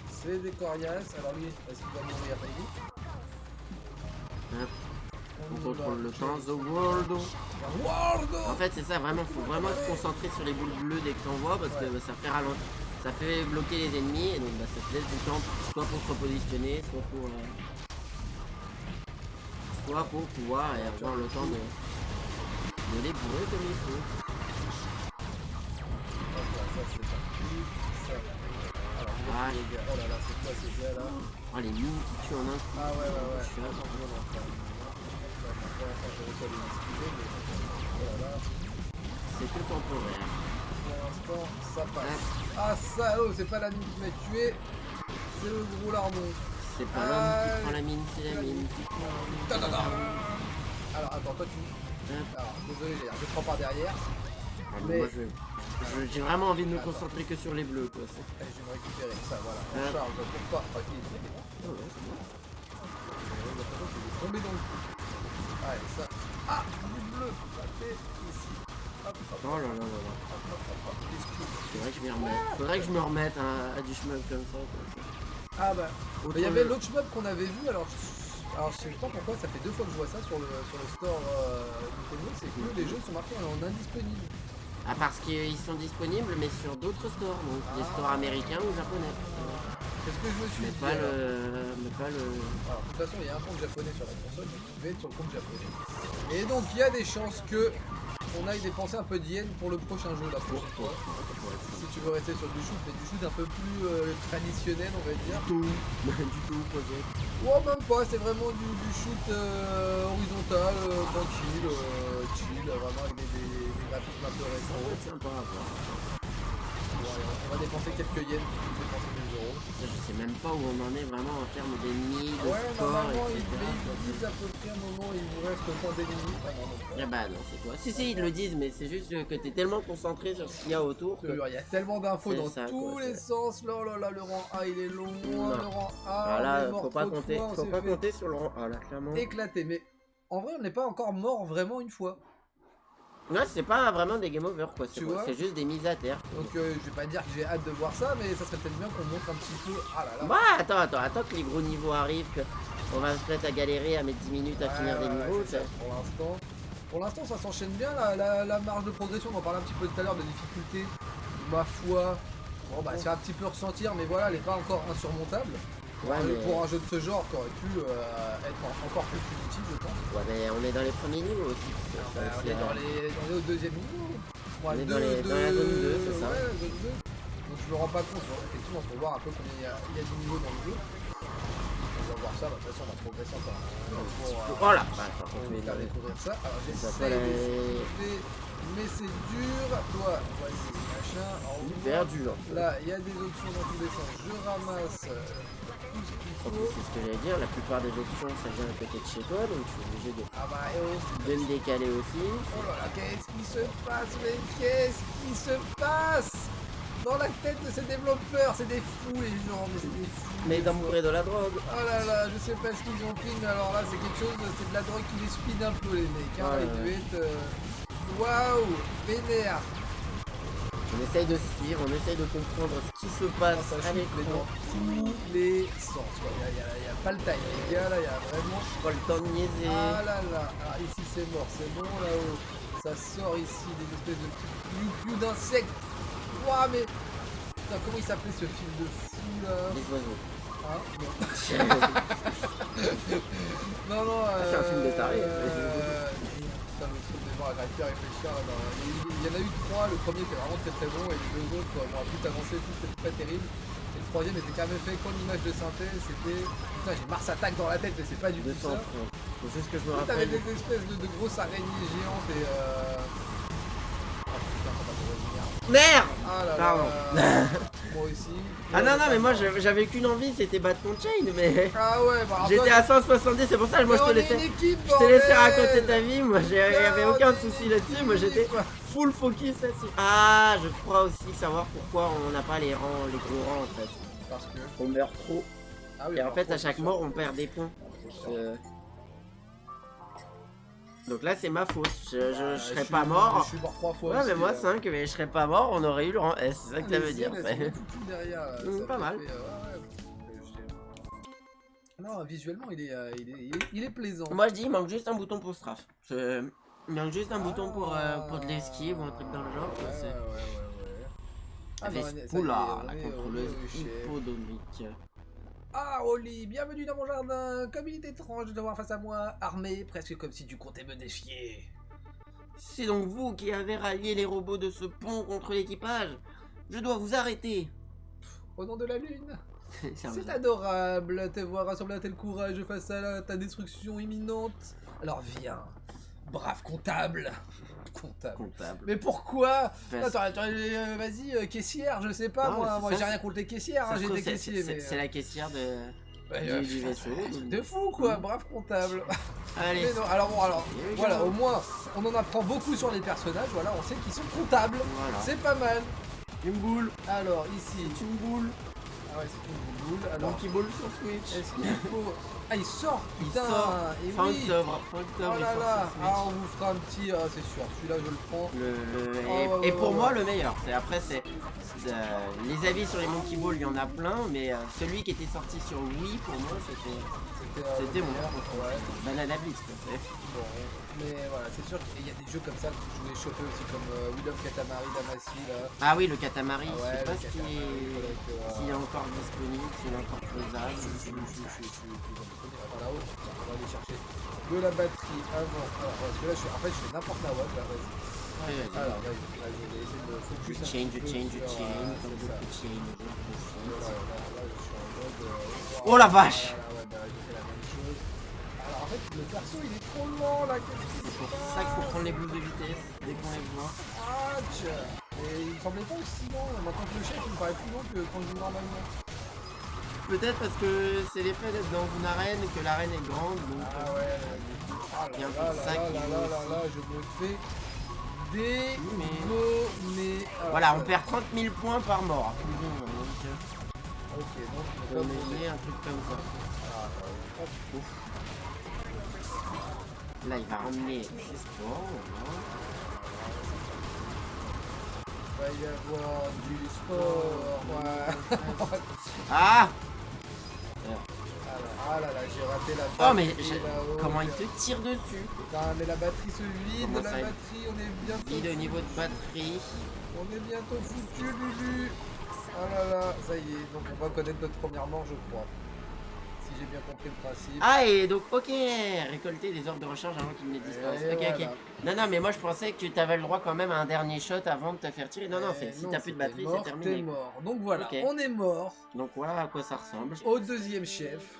C'est des coriaces. Alors lui, est-ce qu'il va mourir très vite? On contrôle le temps, The World. En fait, c'est ça, vraiment, faut vraiment se concentrer sur les boules bleues dès que t'en vois, parce que ça fait ralentir, ça fait bloquer les ennemis, et donc ça te laisse du temps, soit pour se repositionner, soit pour pouvoir avoir le temps de les bourrer comme il faut. Ah les gars, oh là là, c'est quoi ces gars là? Oh les mines qui tuent en un coup. Ah ouais. C'est que temporaire. Pour l'instant, ça passe. Ah ça, oh, c'est pas la mine qui m'a tué, c'est le gros lardon. C'est pas l'homme qui prend la mine, c'est la mine. Alors attends, toi tu... Alors désolé, je prends par derrière. Mais moi j'ai vraiment envie de me concentrer que sur les bleus, quoi. Je vais me récupérer ça, voilà. On charge pour pas. Ok, il est tombé dans le coup. Allez, ça. Ah, du bleu. Ça fait ici. Hop. Oh là là. C'est vrai que je m'y remette. Faudrait que je me remette à du shmup comme ça. Ah bah. Il y avait l'autre shmup qu'on avait vu, alors je sais pas pourquoi, ça fait 2 fois que je vois ça sur le store Nintendo, c'est que les jeux sont marqués en indisponible. Ah, parce qu'ils sont disponibles, mais sur d'autres stores, donc des stores américains ou japonais. C'est ce que je me suis dit. Mais pas le... Alors, de toute façon, il y a un compte japonais sur la console, donc je vais être sur le compte japonais. Et donc, il y a des chances que on aille dépenser un peu d'yens pour le prochain jeu, la prochaine fois. Si tu veux rester sur du shoot, mais du shoot un peu plus traditionnel, on va dire. Du tout, peut-être. Oh, même pas, c'est vraiment du shoot horizontal, tranquille, chill, vraiment avec des graphismes un peu récents. C'est sympa à voir. On va dépenser quelques yens pour dépenser des euros. Je sais même pas où on en est vraiment en termes d'ennemis, de sport, normalement, etc. Ils disent à peu près un moment il vous reste autant d'ennemis. Ah bah non, c'est quoi? Si, ils le disent, mais c'est juste que t'es tellement concentré sur ce qu'il y a autour. Il y a tellement d'infos dans tous les sens. Là, le rang A il est long. Le rang A, voilà, faut pas compter sur le rang A là, clairement. Éclaté, mais en vrai, on n'est pas encore mort vraiment une fois. Ouais, c'est pas vraiment des game over quoi, c'est juste des mises à terre. Donc je vais pas dire que j'ai hâte de voir ça, mais ça serait peut-être bien qu'on montre un petit peu. Ah là là. Bah attends que les gros niveaux arrivent, qu'on va se mettre à galérer à mettre 10 minutes à finir des niveaux. Ça. Pour Pour l'instant, ça s'enchaîne bien, la marge de progression. On en parlait un petit peu tout à l'heure de difficulté. Ma foi, bon, bah, c'est un petit peu ressentir, mais voilà, elle n'est pas encore insurmontable. Ouais, mais... Pour un jeu de ce genre, qui aurait pu être encore plus punitif, je pense. Ouais, mais on est dans les premiers niveaux aussi. On est au deuxième niveau. On est dans la zone 2, c'est ça. Ouais, la zone 2. Donc je me rends pas compte, effectivement, il faut voir un peu combien il y a de niveaux dans le jeu. On va voir ça, bah, de toute façon on va progresser encore. Voilà. On va faire découvrir ça. Alors j'essaie d'esquiver, mais c'est dur. Toi, voici machin. Hyper dur. Là, il y a des options dans tous les sens. Je ramasse tout ce qu'il faut. C'est ce que j'allais dire, la plupart des options ça vient à côté de chez toi, donc je suis obligé de me décaler aussi. Oh là là, qu'est-ce qui se passe? Mais qu'est-ce qui se passe dans la tête de ces développeurs? C'est des fous les gens, mais c'est des fous. Mais ils amouraient de la drogue. Oh là là, je sais pas ce qu'ils ont pris, mais alors là c'est quelque chose, c'est de la drogue qui les speed un peu les mecs. Hein, ils devaient être... Waouh, vénère. On essaye de suivre, on essaye de comprendre ce qui se passe à l'écran. Dans tous les sens. Il n'y a pas le time, les gars, là, il y a vraiment pas le temps de niaiser. Ah là là, alors ici c'est mort, c'est bon là-haut. Ça sort ici des espèces de petits clous d'insectes. Ouah, mais. Putain, comment il s'appelait ce film de fou là? Les oiseaux. Ah, non. Non, c'est un film de taré. Putain, le truc de voir à réfléchir. Il y en a eu 3, le premier était vraiment très bon et les deux autres, bon, plus avancé, tout c'était pas terrible. Et le troisième était quand même fait comme image de synthèse, c'était... Putain, j'ai Mars Attack dans la tête, mais c'est pas du tout ça. Faut juste que je me rappelle. T'avais des espèces de grosses araignées géantes et Ah putain, on va te revenir. Merde. Ah là Pardon. là. Moi aussi. Ah non, mais moi j'avais qu'une envie, c'était battre mon chain, mais... Ah ouais, bah j'étais à 170, c'est pour ça que moi je te laissais raconter ta vie, moi il n'y avait aucun souci là-dessus, moi j'étais full focus là-dessus. Ah, je crois aussi savoir pourquoi on n'a pas les rangs, les gros rangs en fait. Parce que... On meurt trop. Ah oui, et en fait à chaque mort on perd des points. Donc là c'est ma faute, je serais pas mort. Je suis mort 3 fois. Ouais mais moi 5, mais je serais pas mort, on aurait eu le rang S, c'est ça que ça veut dire. Pas mal. Non, visuellement il est plaisant. Moi je dis il manque juste un bouton pour strafe. Il manque juste un bouton pour de l'esquive ou un truc dans le genre. Vespoula, la contrôleuse hippodromique. Ah Oli, bienvenue dans mon jardin. Comme il est étrange de te voir face à moi, armé, presque comme si tu comptais me défier. C'est donc vous qui avez rallié les robots de ce pont contre l'équipage. Je dois vous arrêter. Au nom de la lune. C'est adorable te voir rassembler un tel courage face à ta destruction imminente. Alors viens, brave comptable. Comptable. Mais pourquoi? Vas-y, caissière, je sais pas, non, moi j'ai rien contre les caissières, hein, j'ai des caissiers. C'est la caissière du vaisseau. De fou quoi, brave comptable. Allez. Mais non, alors voilà, au moins on en apprend beaucoup sur les personnages, voilà, on sait qu'ils sont comptables. Voilà. C'est pas mal. Une boule. Alors ici. C'est une boule. Ah ouais, c'est une boule. Alors, Monkey Ball sur Switch. Est-ce qu'il faut... Ah, il sort, putain. Et fin oui. octobre, oh là là. Ah, on vous fera un petit... Ah, c'est sûr, celui-là, je le prends. Et pour moi, le meilleur. Après, c'est... les avis sur les Monkey Ball, il y en a plein, mais celui qui était sorti sur Wii, pour moi, c'était mon meilleur. Banana Blitz, quoi. Bon, mais voilà, c'est sûr qu'il y a des jeux comme ça que je voulais choper aussi, comme Wheel of Katamari Damacy, là. Ah oui, le Katamari, ah ouais, je sais pas s'il est encore disponible, s'il est encore faisable. Là-haut, on va aller chercher de la batterie avant. Alors, parce que là, en fait, je fais n'importe quoi, là, vas-y. Alors, vas-y, je vais essayer de focus un change, peu change, sur... comme beaucoup de change. Là, je suis en mode... Oh la vache! Ouais, bah, j'ai fait la même chose. Alors, en fait, le perso, il est trop lent, là, c'est pour ça qu'il faut prendre les boosts de vitesse dès qu'on les voit. Et il me semblait pas aussi long, maintenant que le chef, il me paraît plus long que quand je joue normalement. Peut-être parce que c'est l'effet d'être dans une arène et que l'arène est grande. Donc ah ouais, il y a un peu de ça qui là, je me fais dégonner. Voilà, on perd 30 000 points par mort. Ok, donc on met un truc comme ça. Là, il va ramener ses sports. Il va y avoir du sport. Ouais. Ah! Ah là là, j'ai raté la batterie. Oh mais là-haut. comment il te tire dessus? Putain, mais la batterie se vide, Comment la ça, batterie, on est bientôt... Vide au niveau de batterie. On est bientôt foutu, Lulu. Ah là là, ça y est, donc on va connaître notre première mort, je crois. Si j'ai bien compris le principe. Ah et donc ok, récolter les orbes de recharge avant qu'ils ne disparaissent. Et Ok voilà. ok. Non non mais moi je pensais que tu avais le droit quand même à un dernier shot avant de te faire tirer. Non non, si t'as plus de batterie c'est T'es terminé. mort. Donc voilà, Ok. on est mort. Donc voilà à quoi ça ressemble. Au deuxième chef.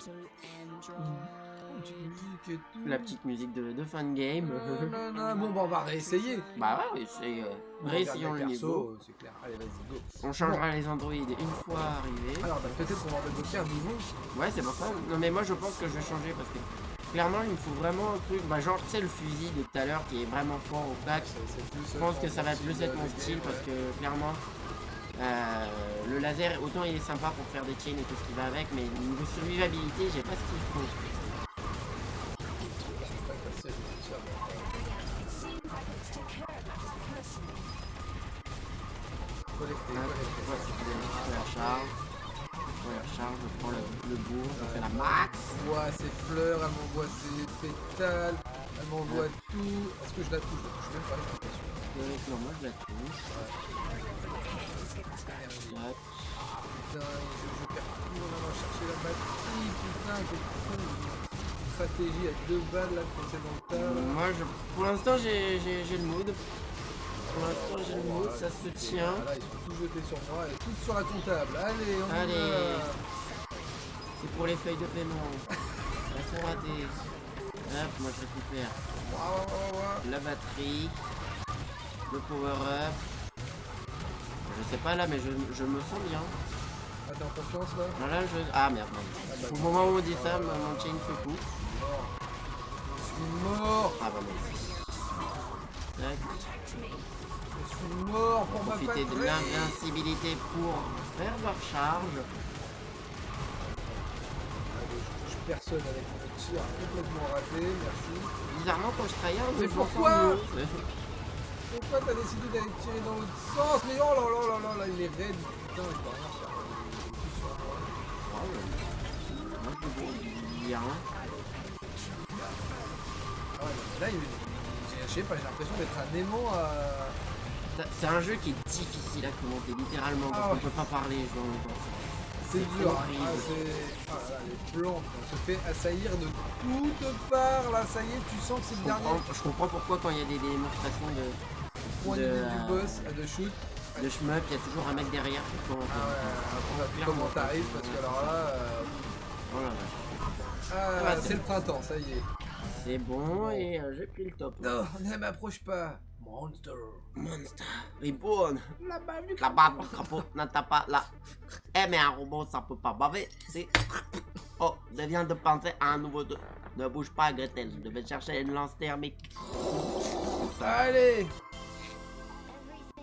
Petite musique et tout. La petite musique de fin de game. Non. Bon bah on va réessayer. Bah ouais, c'est réessayons le niveau. C'est clair. Allez vas-y, go. On changera les androïdes une fois arrivés. Alors bah, peut-être qu'on va débloquer un nouveau. Ouais c'est pour ça. Non mais moi je pense que je vais changer parce que clairement il me faut vraiment un truc. Bah genre tu sais le fusil de tout à l'heure qui est vraiment fort au plaque. Je pense que ça va plus être mon style parce que clairement le laser autant il est sympa pour faire des chains et tout ce qui va avec, mais niveau survivabilité j'ai pas ce qu'il faut. La charge, je prends le bourg, je fais la max. Elle m'envoie ses fleurs, elle m'envoie ses pétales, elle m'envoie tout. Est-ce que je la touche? Je touche même pas, j'ai l'impression. Non, moi je la touche. Putain, je perds tout en allant chercher la batterie. Putain, quel con. Stratégie à 2 balles là, quand c'est dans le tas. Moi, pour l'instant, j'ai le mood. Pour l'instant, j'ai le mood, ça se tient. Là, ils sont tous jetés sur moi et tous sur la comptable. Allez, on y Allez. va. C'est pour les feuilles de paiement. Elles sont ratées. Hop, moi je récupère la batterie, le power-up. Je sais pas là, mais je me sens bien. Ah, t'es en confiance là? Non, là, ah merde, non. Au moment où on dit ça, mon chain se coupe. Je suis mort. Ah bah moi aussi. Tac. Je suis mort pour ma Profiter de patrie. l'invincibilité pour faire de la recharge. Je personne avec mon tir complètement raté, merci. Bizarrement, quand je tryhard, Mais je m'en pourquoi sors mieux. Pourquoi t'as décidé d'aller tirer dans l'autre sens? Mais oh là là là là là, il est raide. Putain, il peut rien faire. Moi, je vais bien. Ah ouais, mais là, je sais pas, j'ai l'impression d'être un aimant à... C'est un jeu qui est difficile à commenter, littéralement, parce qu'on peut pas parler. C'est dur, hein. Ah là, les plantes, on se fait assaillir de toutes parts, là, ça y est, tu sens que c'est le dernier. Je comprends pourquoi quand il y a des démonstrations Point du boss, de shoot. De shmup, il y a toujours un mec derrière qui commence. Comment t'arrives, parce que alors là... Oh là là. Ah, c'est le printemps, ça y est. C'est bon, et j'ai pris le top. Non, ne m'approche pas. Monster. Reborn. La bave du crapaud. Crapaud, n'attends pas là. Eh mais un robot ça peut pas baver. C'est... Oh, je viens de penser à un nouveau... Ne bouge pas Gretel, je devais chercher une lance thermique. Allez.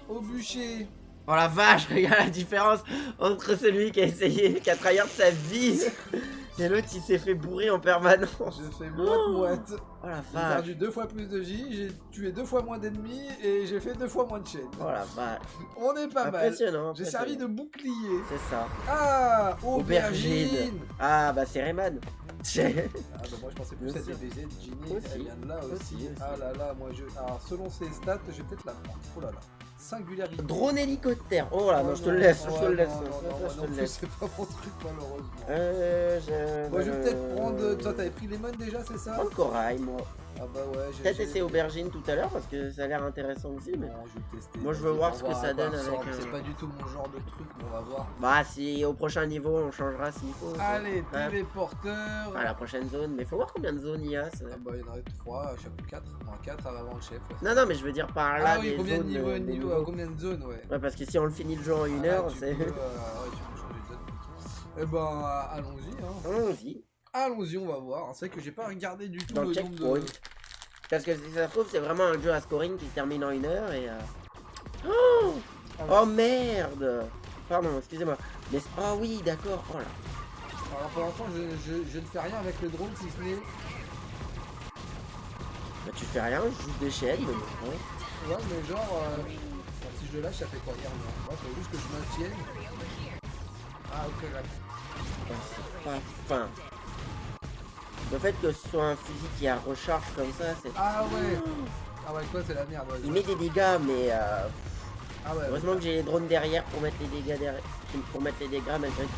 Au bûcher. Oh la vache, regarde la différence entre celui qui a essayé, qui a tryhard sa vie. Et l'autre il s'est fait bourrer en permanence. Je fais moite-moite. Oh la J'ai vache. perdu 2 fois plus de J, j'ai tué 2 fois moins d'ennemis et j'ai fait 2 fois moins de chaînes. Oh la vache. On est pas mal. Impressionnant. J'ai servi de bouclier. C'est ça. Ah, aubergine. Ah bah c'est Rayman. Ah bah moi je pensais plus à DBZ, Ginny, elle vient de là aussi. Ah là là, moi je... Alors selon ses stats, je vais peut-être la prendre. Oh là là. Singularité. Drone hélicoptère. Oh là, non, je te le laisse. Je te le laisse. Je te le laisse. C'est pas mon truc malheureusement. Moi je vais peut-être prendre... Toi t'avais pris Lemon déjà, c'est ça? Prends le corail moi. Ah bah ouais, j'ai... Peut-être essayer aubergine tout à l'heure parce que ça a l'air intéressant aussi. Mais... Non, je vais tester. Moi je veux voir ce que ça donne avec... C'est pas du tout mon genre de truc, mais on va voir. Bah si au prochain niveau on changera s'il faut. Allez, téléporteur. À la prochaine zone. Mais faut voir combien de zones il y a. Ça. Ah bah il y en aurait 3 à chaque fois 4. Enfin 4 avant le chef. Ouais. Non non mais je veux dire par là. Ah oui, des combien de zones, niveaux, combien de zones, ouais. Ouais parce que si on le finit le jeu en 1 heure, c'est... Ouais, tu peux changer de zone. Eh ben allons-y hein. Allons-y. Allons-y, on va voir. C'est vrai que j'ai pas regardé du tout dans le nombre de... Parce que si ça se trouve, c'est vraiment un jeu à scoring qui se termine en 1 heure et... Oh, oh merde. Pardon, excusez-moi. Mais... Oh oui, d'accord. Oh là. Alors pour l'instant, je ne fais rien avec le drone si ce n'est... Bah tu fais rien, juste des chaînes. Mais bon, hein. Ouais, mais genre... si je le lâche, ça fait quoi? Moi, faut juste que je maintienne. Ah ok, là. Oh, c'est pas fin. Le fait que ce soit un fusil qui a recharge comme ça, c'est... Ah ouais. Ah ouais, quoi, c'est la merde. Ouais, il met des dégâts, mais... Ah ouais, heureusement que j'ai les drones derrière pour mettre les dégâts derrière. Pour mettre les dégâts malgré tout.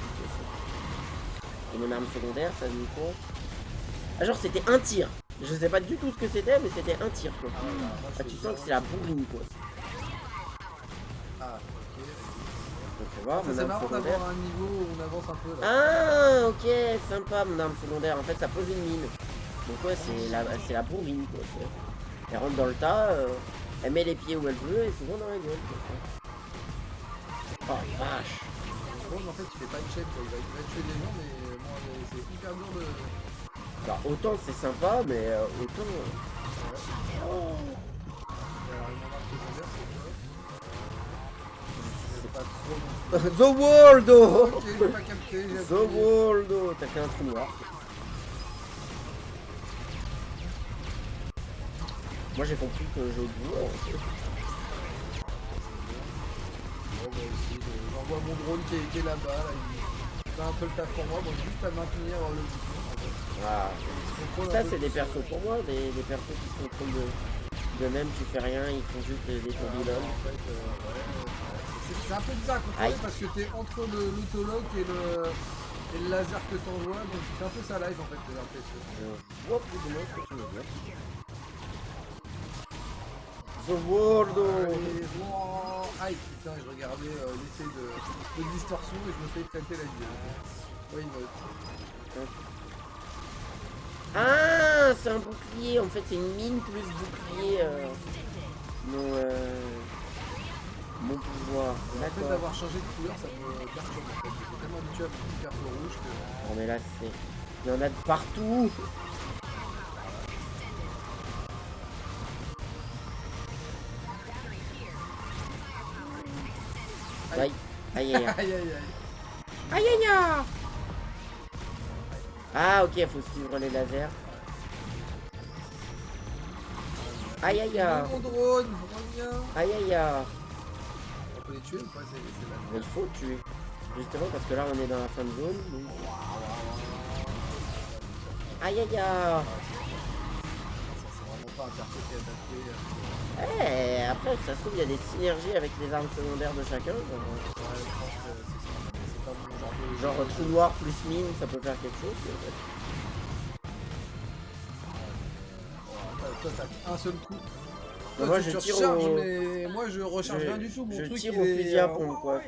Et mon arme secondaire, ça me compte. Ah genre c'était un tir. Je sais pas du tout ce que c'était, mais c'était un tir quoi. Ah, tu sens que c'est la bourrine quoi. Ah ok. Donc tu vois, c'est marrant d'avoir un niveau où on avance un peu là. Ah ok, sympa mon arme secondaire. En fait ça pose une mine. Donc ouais c'est la bourrine quoi. Elle rentre dans le tas, elle met les pieds où elle veut et souvent dans la gueule. Oh vache. Bon, en fait il fait pas une chaîne quoi. Il va tuer des gens mais bon, c'est hyper dur de... Bah, autant c'est sympa, mais autant... Oh. Alors, c'est pas trop... The Waldo. Ok, j'ai pas capté, j'ai The Waldo. T'as fait un trou noir. Moi j'ai compris que je boue. Bon, moi aussi, j'envoie mon drone qui est là-bas, là, il fait un peu le taf pour moi, donc juste à maintenir le bouton. Ah. Ça c'est des persos pour moi, des persos qui se contrôlent de même, tu fais rien, ils font juste des tourbilones. En fait, c'est un peu bizarre à contrôler parce que t'es entre l'autologue et le laser que t'envoies, donc c'est un peu ça live en fait, j'ai l'impression. Je vois plus ou moins ce que tu veux dire. The Waldo. Aïe putain, je regardais l'essai de distorsion et je me fais éclater la gueule. Oui, note. Ah, c'est un bouclier. En fait, c'est une mine plus bouclier. Mon pouvoir. Le fait d'avoir changé de couleur, ça me perturbe en fait. J'étais tellement habitué à mon petit perso rouge que... Non mais là, c'est... il y en a de partout. Aïe. Aïe aïe aïe. Aïe aïe aïe. Aïe aïe aïe. Ah ok, faut suivre les lasers. Aïe aïe aïe. Mon drone, reviens. Aïe aïe aïe. On peut les tuer ou pas? C'est il faut tuer. Justement parce que là on est dans la fin de zone. Donc... aïe aïe aïe. C'est vraiment pas un perso qui est adapté. Eh, après ça se trouve il y a des synergies avec les armes secondaires de chacun. Ouais, je pense que c'est pas mon genre de... Genre trou noir plus mine, ça peut faire quelque chose. Toi t'as un seul coup. Toi, moi je tire recharges, mais moi je recharge rien du tout. Mon truc tire il au est... fusil à pompe quoi.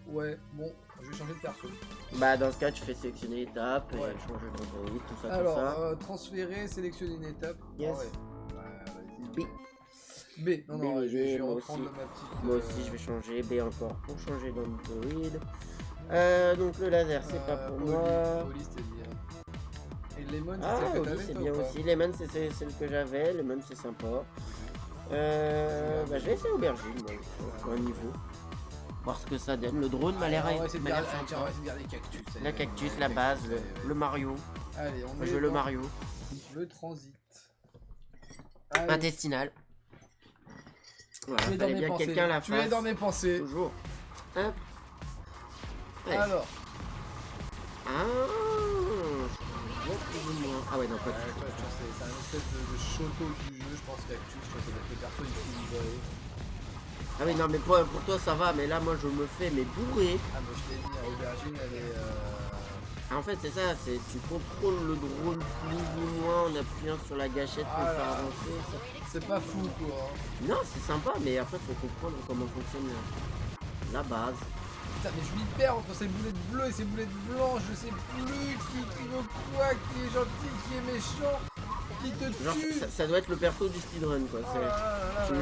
Ouais, bon, je vais changer de perso. Bah dans ce cas tu fais sélectionner l'étape et Ouais. changer de droïde, tout ça, Alors, tout ça. transférer, sélectionner une étape. Yes. Ah ouais. B. B. Non, non, B, je vais moi reprendre aussi. ma petite... Moi aussi je vais changer B encore pour changer d'Android. Donc le laser c'est pas pour moi. Oli, c'était bien. Et Lemon, Ah c'est celle que oui t'avais, c'est toi, bien ou pas? aussi. Lemon c'est celle que j'avais, Lemon c'est sympa. Bah je vais essayer aubergine moi, pour un niveau. Voir ce que ça donne. Le drone m'a l'air on va essayer de garder sympa. cactus. La cactus, la base, le Mario. Allez, on Moi met je veux le dans Mario. le transit. Allez, Intestinal. Voilà, tu es dans fallait mes bien que pensées. quelqu'un la Tu es fasse. dans mes pensées. Toujours. Hop. Ouais. Alors, Ah, je vois plus ou moins. Ah ouais, non, pas du tout. c'est un espèce de choto du jeu, je pense, cactus. Je pense que le perso équilibré. Ah oui, non, mais pour toi ça va, mais là, moi, je me fais mais bourré. Ah, mais je t'ai dit, aubergine, elle est... Ah, en fait, c'est ça, c'est tu contrôles le drone plus ou moins en appuyant sur la gâchette pour le faire là. avancer. C'est pas fou, quoi. Non, c'est sympa, mais après, faut comprendre comment fonctionne la base. Putain, mais je m'y perds entre ces boulettes bleues et ces boulettes blanches. Je sais plus qui veut quoi, qui est gentil, qui est méchant, qui te Genre, tue. ça doit être le perso du speedrun, quoi. Oh là là là là.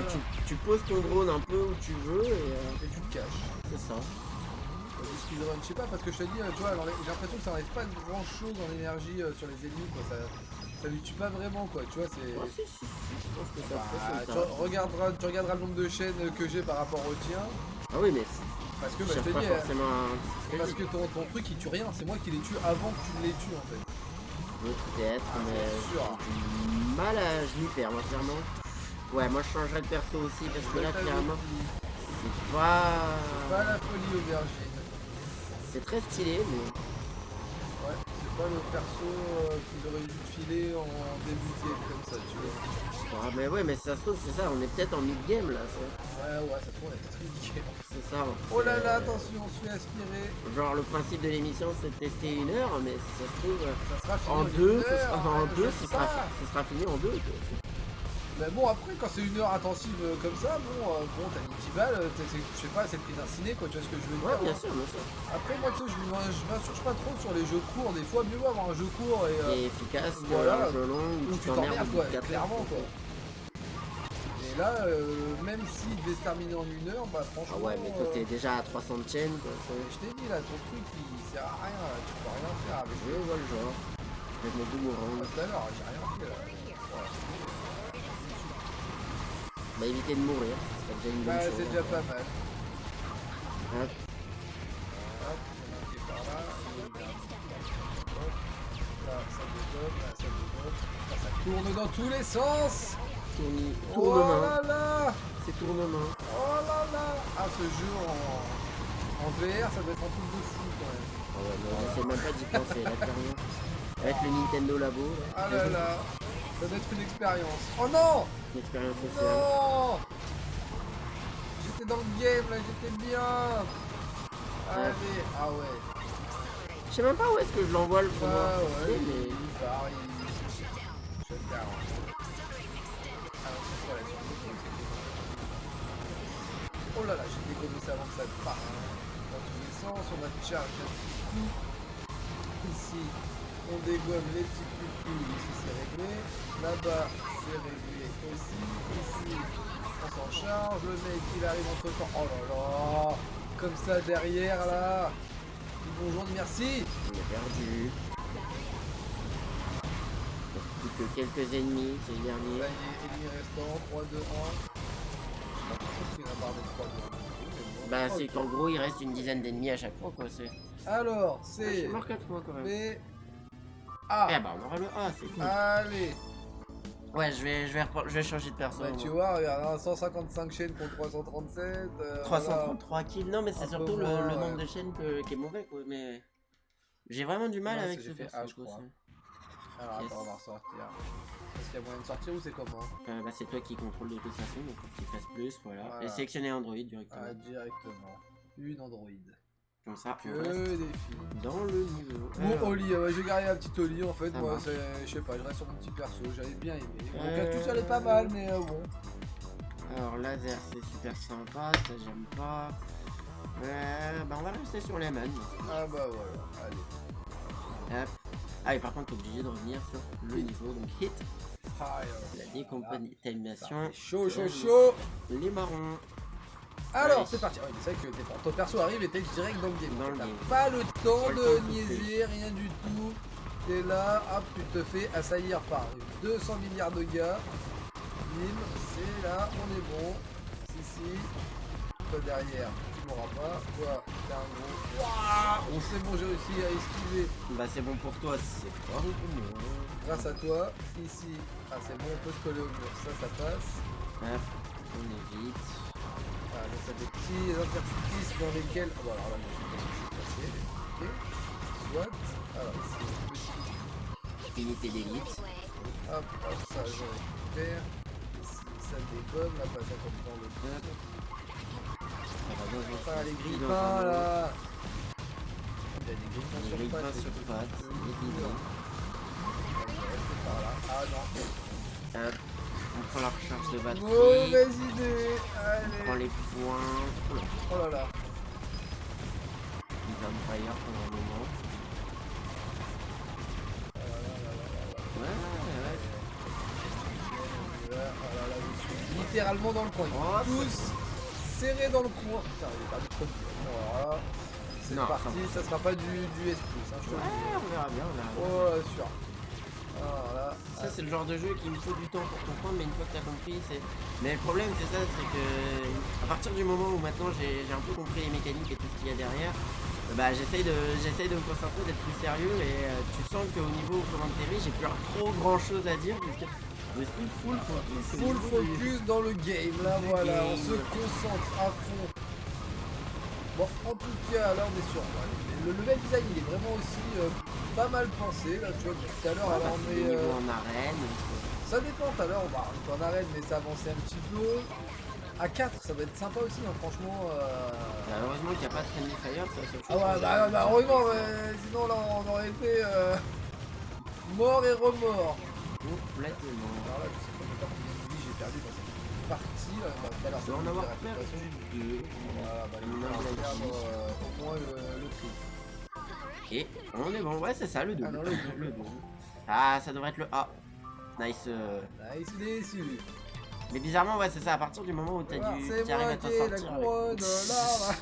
Tu poses ton drone un peu où tu veux et Et tu te caches. c'est ça. Du speedrun, je sais pas, parce que je te dis, tu vois, j'ai l'impression que ça enlève pas grand chose en énergie sur les ennemis, quoi. Ça lui tue pas vraiment, quoi. Tu vois, c'est. Oh, si, je pense que ça fait Tu regarderas le nombre de chaînes que j'ai par rapport au tien. Ah oui, mais Parce que je bah, je cherche te pas dis, forcément parce que ton truc il tue rien, c'est moi qui les tue avant que tu me les tues en fait. peut-être, mais c'est sûr. j'ai du mal à... Je m'y perds, moi, clairement. Ouais, moi, je changerais de perso aussi, parce que là, clairement, c'est Pas la folie aubergine. C'est très stylé, mais... Ouais, c'est pas le perso qu'ils auraient dû filer en début de game comme ça, tu vois. Ah, mais ouais, mais ça se trouve, c'est ça, on est peut-être en mid-game là. Ouais, ça se trouve, on est peut-être mid-game. C'est ça. Oh là là, attention, je suis aspiré. Genre, le principe de l'émission, c'est de tester 1 heure, mais si ça se trouve, ça sera fini en 2, ce sera fini en 2. Mais bon, après, quand c'est 1 heure intensive comme ça, bon, t'as mis 10 balles, je sais pas, c'est le prix d'un ciné, quoi, tu vois ce que je veux dire. Ouais, bien sûr, bien sûr. Après, moi, tu sais, je m'insurge pas trop sur les jeux courts, des fois, mieux vaut avoir un jeu court et efficace, voilà, un jeu long, où tu t'emmerdes, quoi, clairement, quoi. Et là, même s'il devait se terminer en 1 heure, bah franchement... Ah ouais, mais toi t'es déjà à 300 de chaîne, quoi. Je t'ai dit, là, ton truc, il sert à rien, là, tu peux rien faire avec. Je vois le genre. Avec mon boomerang. Tout à l'heure, j'ai rien fait, là. Bah éviter de mourir, c'est déjà une bonne chose. C'est déjà pas mal. Hop. Hop, on est par là. Hop, là, ça dégomme, là, ça dégomme. Là, ça tourne dans tous les sens. Tournement. Oh là là. C'est tournement. Oh là là. Ah, ce jeu en VR, ça doit être un truc de fou quand même. Ah ouais, non, j'essaie même pas d'y penser, là, rien. Avec le Nintendo Labo. Là. Ah là là. Ça doit être une expérience. Oh non. Une expérience sociale. Non. J'étais dans le game là, j'étais bien. Allez, ah ouais. Je sais même pas où est-ce que je l'envoie le tournoi. Ah ouais, mais... il part, il shut down. Oh là là, j'ai dégommé ça avant que ça parte. Dans tous les sens, on va charge un petit coup. Ici, on dégomme les petits culs, ici c'est réglé. Là-bas, c'est réglé aussi. Ici, on s'en charge. Le mec, il arrive entre temps. Oh là là, comme ça derrière là. Bonjour, merci. On est perdu. Plus que quelques ennemis, c'est le dernier. Ça y est, ennemi restant, 3, 2, 1. Je sais pas pourquoi il y a barre de 3, 2, 1. Bah c'est qu'en gros il reste une dizaine d'ennemis à chaque fois quoi. Alors, c'est... je marque 4 fois quand même. B... A. Eh bah on aura le A, c'est cool. Allez. Ouais, je vais changer de perso. Bah, tu vois, regarde, 155 chaînes contre 337. 333 kills, non mais c'est surtout le nombre ouais. de chaînes qui est mauvais quoi. Mais j'ai vraiment du mal avec ce perso. Alors attends, on va ressortir. Est-ce qu'il y a moyen de sortir ou c'est comment? Bah c'est toi qui contrôle de toute façon, donc faut que tu fasses plus, voilà. Voilà. Et sélectionner Android directement. Ah, directement. Une Android. Comme ça, Que on reste des filles. dans le niveau. Bon, Oli, j'ai gardé un petit Oli en fait. Ça Moi, marche. je sais pas, je reste sur mon petit perso. J'avais bien aimé. Donc, tout ça allait pas mal, mais bon. Alors, laser, c'est super sympa, ça j'aime pas. Bah, on va rester sur les mains. Ah, bah voilà, allez. Hop. Ah, et par contre, t'es obligé de revenir sur le niveau, donc hit. Fire. La décontamination. Chaud, chaud, chaud. Les marrons. Alors, Allez. c'est parti. Oh, c'est vrai que ton perso arrive et t'es direct dans le game. Dans le game. Pas le temps Pas le de temps de niaiser, rien du tout. T'es là, hop, tu te fais assaillir par 200 milliards de gars. Bim, c'est là, on est bon. Si. Toi derrière, tu m'auras pas. Toi, t'es un gros. Waouh, on sait bon, j'ai réussi à esquiver. Bah, c'est bon pour toi, c'est pas bon pour moi. Grâce à toi, ici, ah c'est bon, on peut se coller au mur, ça passe. Hop, on évite. Ah, donc t'as des petits interstices dans lesquels. Ah, bon, alors là, je suis passé. Ok. Soit. Alors, ici, petit. Unité d'élite. Hop, ça, je récupère. Ici, ça dégomme. Là, pas ça comme dans le club. Ah, les grippins là. Il y a des grippins sur pattes. Par là. Ah non. Hop, on prend la recharge de batterie. Mauvaise idée. On prend Allez. les points. Oh là là. Il va me fire pendant un moment. Littéralement dans le coin. Oh, tous serrés dans le coin. Putain, il est pas trop bien. Voilà. C'est parti, ça sera pas du S+. Hein, je te le dis. On verra bien. Oh, sûr. Voilà. Ça, c'est le genre de jeu qu'il me faut du temps pour comprendre, mais une fois que t'as compris, c'est. Mais le problème, c'est ça, c'est que à partir du moment où maintenant j'ai un peu compris les mécaniques et tout ce qu'il y a derrière, bah j'essaye de me concentrer, d'être plus sérieux, et tu sens qu'au niveau commande TV, j'ai plus trop grand chose à dire, parce que je suis full focus dans le game, là voilà, on se concentre à fond. Bon, en tout cas, là on est sur le level design, il est vraiment aussi pas mal pensé. Là, tu vois, tout à l'heure, Ouais, alors parce on que les est. niveaux en arène. Ça dépend, tout à l'heure, on est en arène, mais ça avançait un petit peu. À 4, ça va être sympa aussi, hein, franchement. Bah, heureusement qu'il n'y a pas de Friendly Fire, c'est la seule chose. Ah ouais, bah heureusement, sinon là, on aurait été mort et remords. Complètement. Alors là, je sais pas combien de vie j'ai perdu dans cette partie. Là, bah, tout à l'heure, Je dois en avoir perdu réputation. deux. Voilà, bah, il On va a falloir bien perdre dit. au moins le tri. Et on est bon, ouais, c'est ça le double. Ah non, le double. Le double. Ah, ça devrait être le A. Nice. Nice, déçu. Mais bizarrement, ouais, c'est ça. À partir du moment où tu Voilà, c'est arrives moi à t'en qui ai la sortir. couronne, là.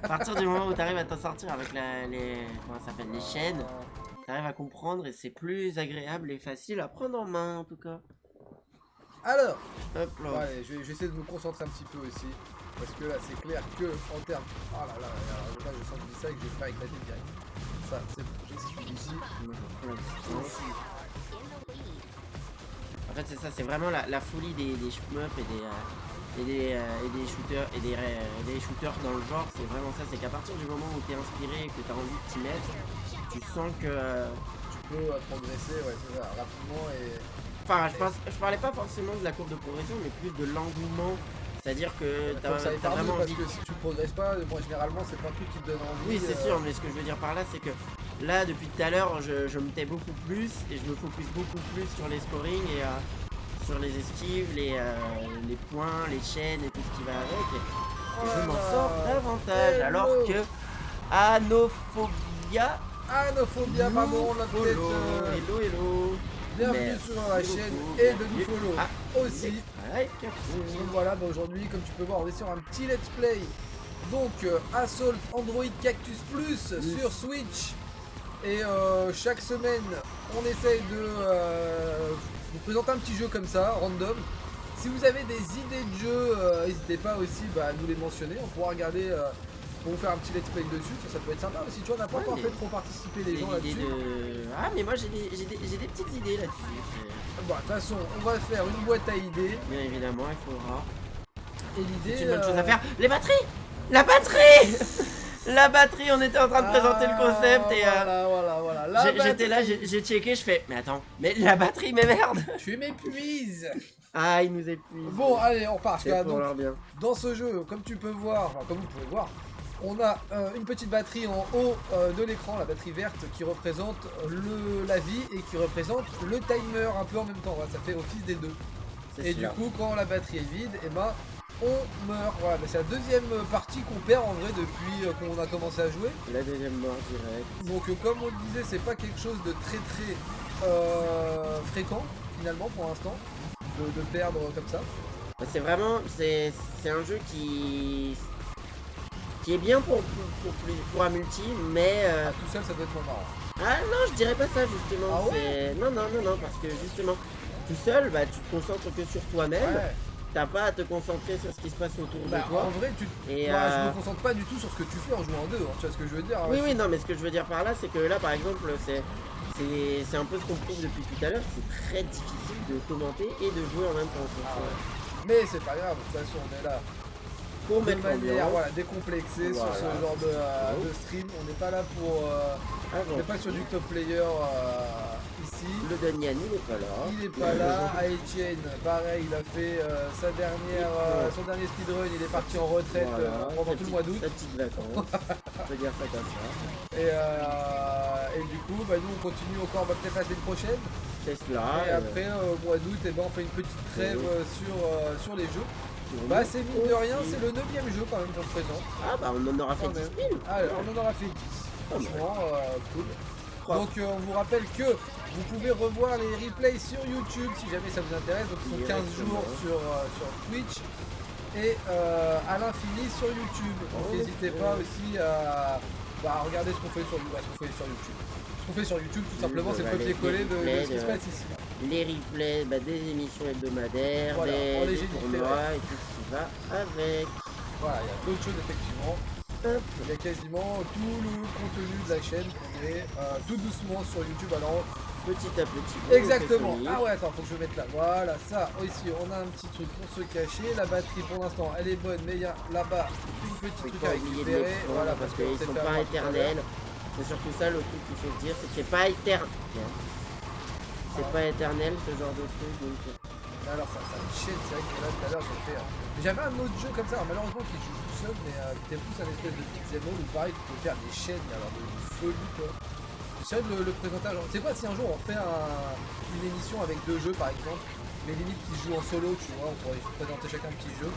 À partir du moment où tu arrives à t'en sortir avec comment ça s'appelle, les chaînes, tu arrives à comprendre et c'est plus agréable et facile à prendre en main en tout cas. Alors, Hop là. bon, allez, je vais essayer de me concentrer un petit peu aussi. Parce que là, c'est clair que en termes. Oh là là, là, je sens que je dis ça et que je vais faire éclater direct. Ça, c'est bon, j'esquive ici. Ici. En fait, c'est ça, c'est vraiment la folie des shmups et des shooters et des shooters dans le genre. C'est vraiment ça, c'est qu'à partir du moment où tu es inspiré et que tu as envie de t'y mettre, tu sens que. Tu peux progresser, ouais, c'est ça, rapidement et. Enfin, je parlais pas forcément de la courbe de progression, mais plus de l'engouement. C'est-à-dire que Ça aille t'as par deux, vraiment parce envie. que si tu progresses pas, moi généralement c'est pas un truc qui te donne envie. Oui, c'est sûr, mais ce que je veux dire par là, c'est que là, depuis tout à l'heure, je me tais beaucoup plus et je me focus beaucoup plus sur les scorings et sur les esquives, les points, les chaînes et tout ce qui va avec. Et je m'en sors davantage. Alors que Anophobia. Anophobia, pardon, la tête. Hello, hello. Bienvenue Merci sur la chaîne beaucoup, et de bienvenue. Follow aussi. Ouais, Donc voilà, bah aujourd'hui, comme tu peux voir, on est sur un petit let's play. Donc Assault Android Cactus Plus sur Switch. Et chaque semaine, on essaye de vous présenter un petit jeu comme ça, random. Si vous avez des idées de jeu, n'hésitez pas aussi à nous les mentionner. On pourra regarder pour vous faire un petit let's play dessus. Ça peut être sympa aussi. Tu vois, on n'a pas encore fait trop participer les gens là-dessus. Ah, mais moi j'ai des petites idées là-dessus. Bon, de toute façon, on va faire une boîte à idées. Bien évidemment, il faudra. Et l'idée. C'est une bonne chose à faire. Les batteries. La batterie. La batterie, on était en train de présenter le concept et voilà. J'étais là, j'ai checké, je fais, mais attends, mais la batterie, mais merde. Tu m'épuises. Ah, il nous épuise. Bon, allez, on part. C'est pour leur bien. Dans ce jeu, comme tu peux voir, enfin, comme vous pouvez voir, on a une petite batterie en haut de l'écran, la batterie verte qui représente la vie et qui représente le timer un peu en même temps. Voilà, ça fait office des deux. Et du coup, quand la batterie est vide, et ben on meurt. Voilà, c'est la deuxième partie qu'on perd en vrai depuis qu'on a commencé à jouer. La deuxième mort direct. Donc comme on le disait, c'est pas quelque chose de très fréquent finalement pour l'instant de perdre comme ça. C'est vraiment, c'est un jeu qui est bien pour un multi, mais tout seul ça doit être moins marrant. Ah non, je dirais pas ça justement. Ah ouais Non, parce que justement, tout seul, bah tu te concentres que sur toi-même. Ouais. T'as pas à te concentrer sur ce qui se passe autour de toi. En vrai, Et moi, je me concentre pas du tout sur ce que tu fais en jouant en deux, hein, tu vois ce que je veux dire. Oui, non, mais ce que je veux dire par là, c'est que là, par exemple, c'est un peu ce qu'on prouve depuis tout à l'heure, c'est très difficile de commenter et de jouer en même temps. Mais c'est pas grave, de toute façon, on est là pour de mettre manière décomplexée sur ce genre de stream. On n'est pas là pour... on n'est pas sur du top player ici. Le Daniel, il n'est pas là. Il est pas là. Etienne, pareil, il a fait son dernier speedrun, il est parti en retraite pendant tout le mois d'août. Sa petite vacances, on peut dire ça comme ça. Et du coup, nous on continue encore peut-être la semaine prochaine. Tesla. Et après, au mois d'août, on fait une petite trêve sur les jeux. C'est mine de rien, c'est le 9ème jeu quand même qu'on se présente. Ah bah on en aura fait 10 000. On en aura fait 10. Franchement, cool. Donc on vous rappelle que vous pouvez revoir les replays sur YouTube si jamais ça vous intéresse. Donc ils sont 15 jours sur Twitch et à l'infini sur YouTube. Donc n'hésitez pas aussi à regarder ce qu'on fait sur YouTube. Ce qu'on fait sur YouTube tout simplement c'est le copier-coller de ce qui se passe ici. Les replays des émissions hebdomadaires, des tournois et tout ce qui va avec. Voilà, il y a d'autres choses effectivement. Il y a quasiment tout le contenu de la chaîne qui est tout doucement sur YouTube. Alors petit à petit. Exactement. Ah ouais, attends, faut que je mette là. Voilà, ça ici, on a un petit truc pour se cacher. La batterie pour l'instant, elle est bonne, mais il y a là-bas une petite truc à récupérer. Voilà, parce qu'ils sont pas éternels. C'est surtout ça le truc qu'il faut se dire, c'est que c'est pas éternel. C'est pas éternel ce genre de truc. Donc... Alors ça me chienne, c'est vrai que là tout à l'heure j'ai fait... J'avais un autre jeu comme ça, alors, malheureusement qui joue tout seul, mais c'était plus un espèce de pixel mode où pareil tu peux faire des chaînes, mais alors de folie quoi. J'essaie de le présenter à genre... C'est quoi si un jour on fait une émission avec 2 jeux par exemple, mais limite qui se jouent en solo, tu vois, on pourrait présenter chacun un petit jeu.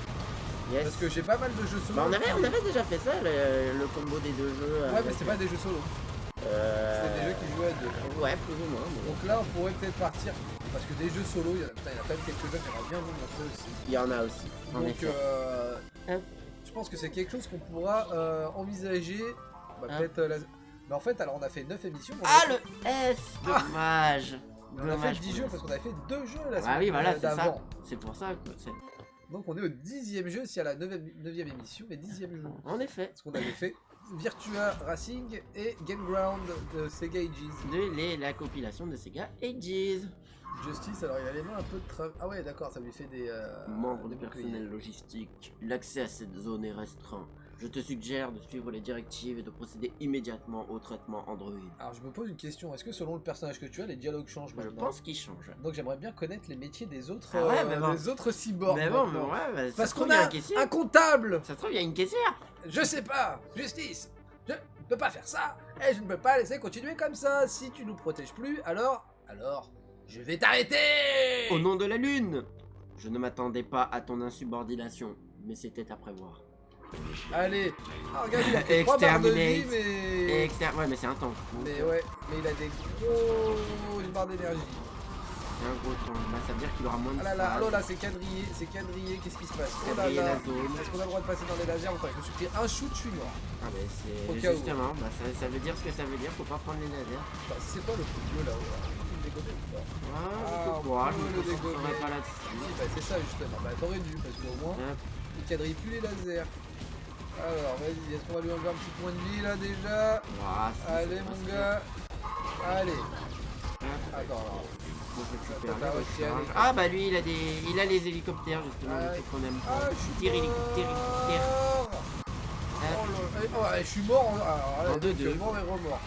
Yes. Parce que j'ai pas mal de jeux solo. Bah on avait déjà fait ça, le combo des 2 jeux. Ouais mais c'était pas des jeux solo. C'était des jeux qui jouaient à 2. Ouais, plus ou moins. Mais... Donc là on pourrait peut-être partir, parce que des jeux solo, il y en a quand même quelques-uns qui aimeraient bien vous montrer aussi. Il y en a aussi, en effet. Je pense que c'est quelque chose qu'on pourra envisager. Peut-être mais en fait, alors on a fait 9 émissions. Ah le S, dommage. On a fait 10 jeux parce qu'on avait fait 2 jeux la semaine Ah oui, voilà, c'est ça. d'avant. C'est pour ça que c'est... Donc on est au 10e jeu, si à la 9e émission, mais 10e jeu. En effet. Parce qu'on avait fait Virtua Racing et Game Ground de Sega Ages. La compilation de Sega Ages. Justice, alors il a les mains un peu de travail. Ah ouais, d'accord, ça lui fait des... Membre du personnel logistique, l'accès à cette zone est restreint. Je te suggère de suivre les directives et de procéder immédiatement au traitement Android. Alors je me pose une question, est-ce que selon le personnage que tu as, les dialogues changent maintenant? Je pense qu'ils changent. Donc j'aimerais bien connaître les métiers des autres, des autres cyborgs. Mais bon, mais ouais, parce qu'on a un comptable. Ça se trouve, il y a une caissière. Je sais pas, justice. Je ne peux pas faire ça et je ne peux pas laisser continuer comme ça. Si tu nous protèges plus, alors, je vais t'arrêter. Au nom de la lune. Je ne m'attendais pas à ton insubordination, mais c'était à prévoir. Allez, regarde, il a fait 3 barres de vie, mais... Ouais, mais c'est un tank. Mais ouais, mais il a des grosses barres d'énergie. C'est un gros tank, bah, ça veut dire qu'il aura moins de... Ah là, c'est quadrillé, qu'est-ce qui se passe? Oh là là, est-ce qu'on a le droit de passer dans les lasers ou pas? Je me suis pris un shoot, je suis mort. Ah bah c'est... Justement, bah, ça veut dire ce que ça veut dire, faut pas prendre les lasers. C'est quoi le coup de là-haut? Je me dégomme pas là-dessus. C'est ça justement, bah t'aurais dû, parce qu'au moins, il quadrille plus les lasers. Alors vas-y, est-ce qu'on va lui enlever un petit point de vie là déjà? Allez mon gars. Allez. Attends, ah bah lui il a les hélicoptères justement, le truc qu'on aime pas. Hélicoptère. Oh je suis mort en 2-2. Je suis mort et remort.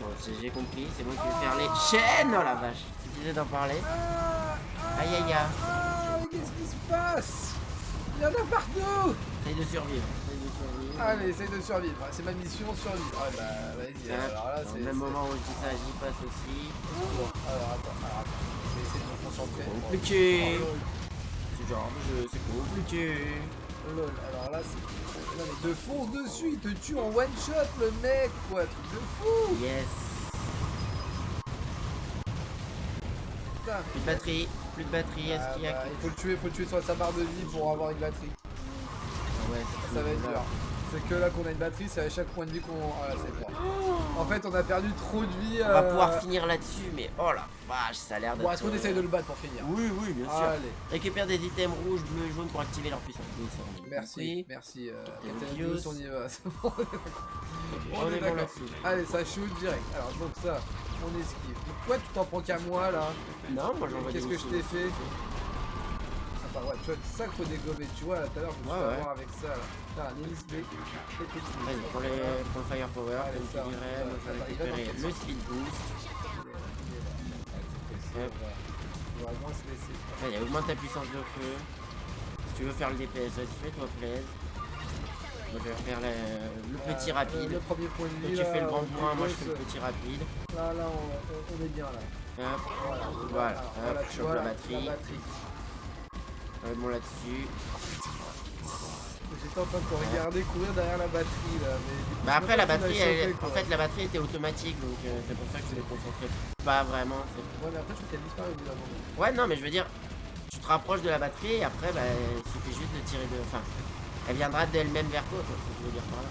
Bon j'ai compris, c'est moi qui vais faire les chaînes. Oh la vache, suffisait d'en parler. Aïe aïe aïe. Mais qu'est-ce qui se passe? Il y en a partout. Essaye de survivre. Allez, essaye de survivre. C'est ma mission, survivre. Ah bah vas-y. Alors là, c'est... Au même moment où je dis ça, j'y passe aussi. Alors attends. Je vais essayer de me concentrer. Compliqué. Ce genre de jeu, c'est compliqué. Lol, alors là, c'est... Non mais te fonce dessus, il te tue en one shot le mec, quoi. Truc de fou. Yes. Putain. Plus de batterie, est-ce qu'il y a... Il faut le tuer sur sa barre de vie pour avoir une batterie. Ouais, ça va être dur. C'est que là qu'on a une batterie, c'est à chaque point de vie qu'on... Ah là, c'est fort. En fait, on a perdu trop de vie. On va pouvoir finir là-dessus, mais oh la vache, ça a l'air d'être... Bon, est-ce qu'on essaye de le battre pour finir? Oui, bien sûr. Allez. Récupère des items rouges, bleus et jaunes pour activer leur puissance. Merci. Captain Abuse, on y va. On est bon là-dessus. Allez, ça shoot direct. Alors, donc ça, on esquive. Pourquoi tu t'en prends qu'à moi, là? Non, moi j'en vois. Qu'est-ce que je t'ai fait? Attends, ouais, tu vois, c'est ça qu'il faut dégommer. Tu vois, là, tout à l'heure, je me suis fait avoir avec ça, là. Putain, un hélice. Vas-y, pour le firepower, comme tu dirais, moi je vais récupérer le speed boost. Allez, augmente ta puissance de feu. Si tu veux faire le DPS, vas-y, fais-toi plaisir. Moi je vais faire le petit rapide. Le premier point de vie. Donc tu fais le grand point, moi je fais le petit rapide. Là, on est bien là. Hop, voilà, hop, je chope la batterie. Bon là-dessus. J'étais en train de te regarder courir derrière la batterie là. Mais bah après la batterie, en fait la batterie était automatique, donc c'est pour ça que je l'ai concentré pas vraiment. Ouais mais après je trouve qu'elle disparaît au bout d'un moment. Ouais non mais je veux dire, tu te rapproches de la batterie et après bah il suffit juste de tirer de... Enfin, elle viendra d'elle-même vers toi, quoi, ce que je veux dire par là.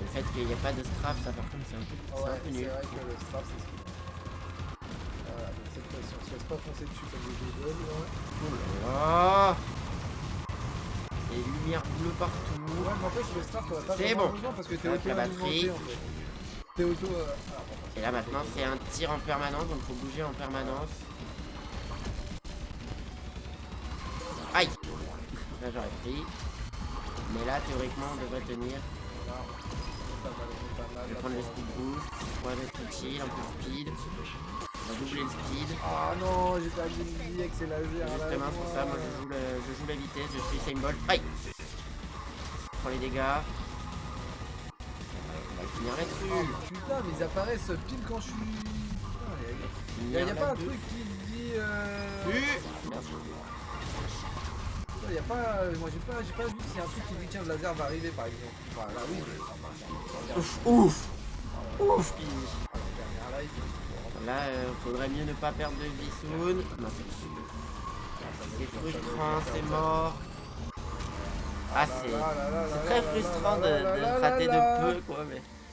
Le fait qu'il n'y a pas de strap, ça par contre c'est un peu nul. C'est vrai que le strap c'est ce qui... Voilà, donc cette fois-ci on se laisse pas foncer dessus comme des bégoles là. Oh là là. Et lumière bleue partout. Ouais mais en fait le strap on va pas c'est bon parce que t'es auto-alimenté en fait. T'es auto... Et là maintenant c'est un tir en permanence, donc faut bouger en permanence. Aïe. Là j'aurais pris. Mais là théoriquement on devrait tenir. Je vais prendre le speed boost. Ouais, être utile, un peu de speed. On va doubler le speed. Ah non, j'ai perdu une vie avec ces lasers. Justement, c'est pour ça, moi je joue la vitesse, je suis Usain Bolt. Aïe! Je prends les dégâts. On va finir là-dessus. Oh, putain, mais ils apparaissent pile quand je suis. Il n'y a pas un truc qui dit. Y a pas. Moi j'ai pas vu s'il y a un truc qui dit tiens le laser va arriver par exemple. Voilà, oui, mais. Ouf! Ouf! Life, Là, faudrait mieux ne pas perdre de vie soon. Non, c'est frustrant, c'est mort. Ah, c'est très frustrant de rater de peu, quoi.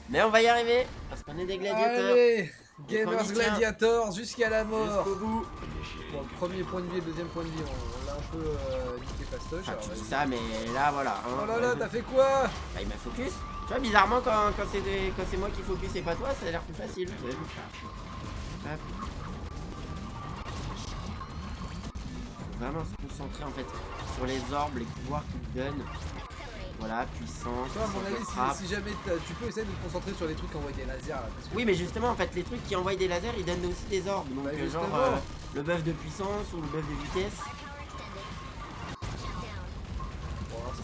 Mais on va y arriver, parce qu'on est des gladiateurs. Allez, Gamers Gladiators jusqu'à la mort. Jusqu'au bout. Bon, premier point de vie et deuxième point de vie, on l'a un peu niqué fastoche. Ah, tu dis ça, mais là, voilà. Hein. Oh là là, t'as fait quoi? Bah, il m'a focus. Tu vois, bizarrement, quand c'est moi qui focus et pas toi, ça a l'air plus facile. Hop. Faut vraiment se concentrer en fait sur les orbes, les pouvoirs qu'ils donnent. Voilà, puissance. Toi, à mon avis, si jamais tu peux essayer de te concentrer sur les trucs qui envoient des lasers là. Parce que... Oui, mais justement, en fait, les trucs qui envoient des lasers, ils donnent aussi des orbes. Donc, bah, genre le buff de puissance ou le buff de vitesse.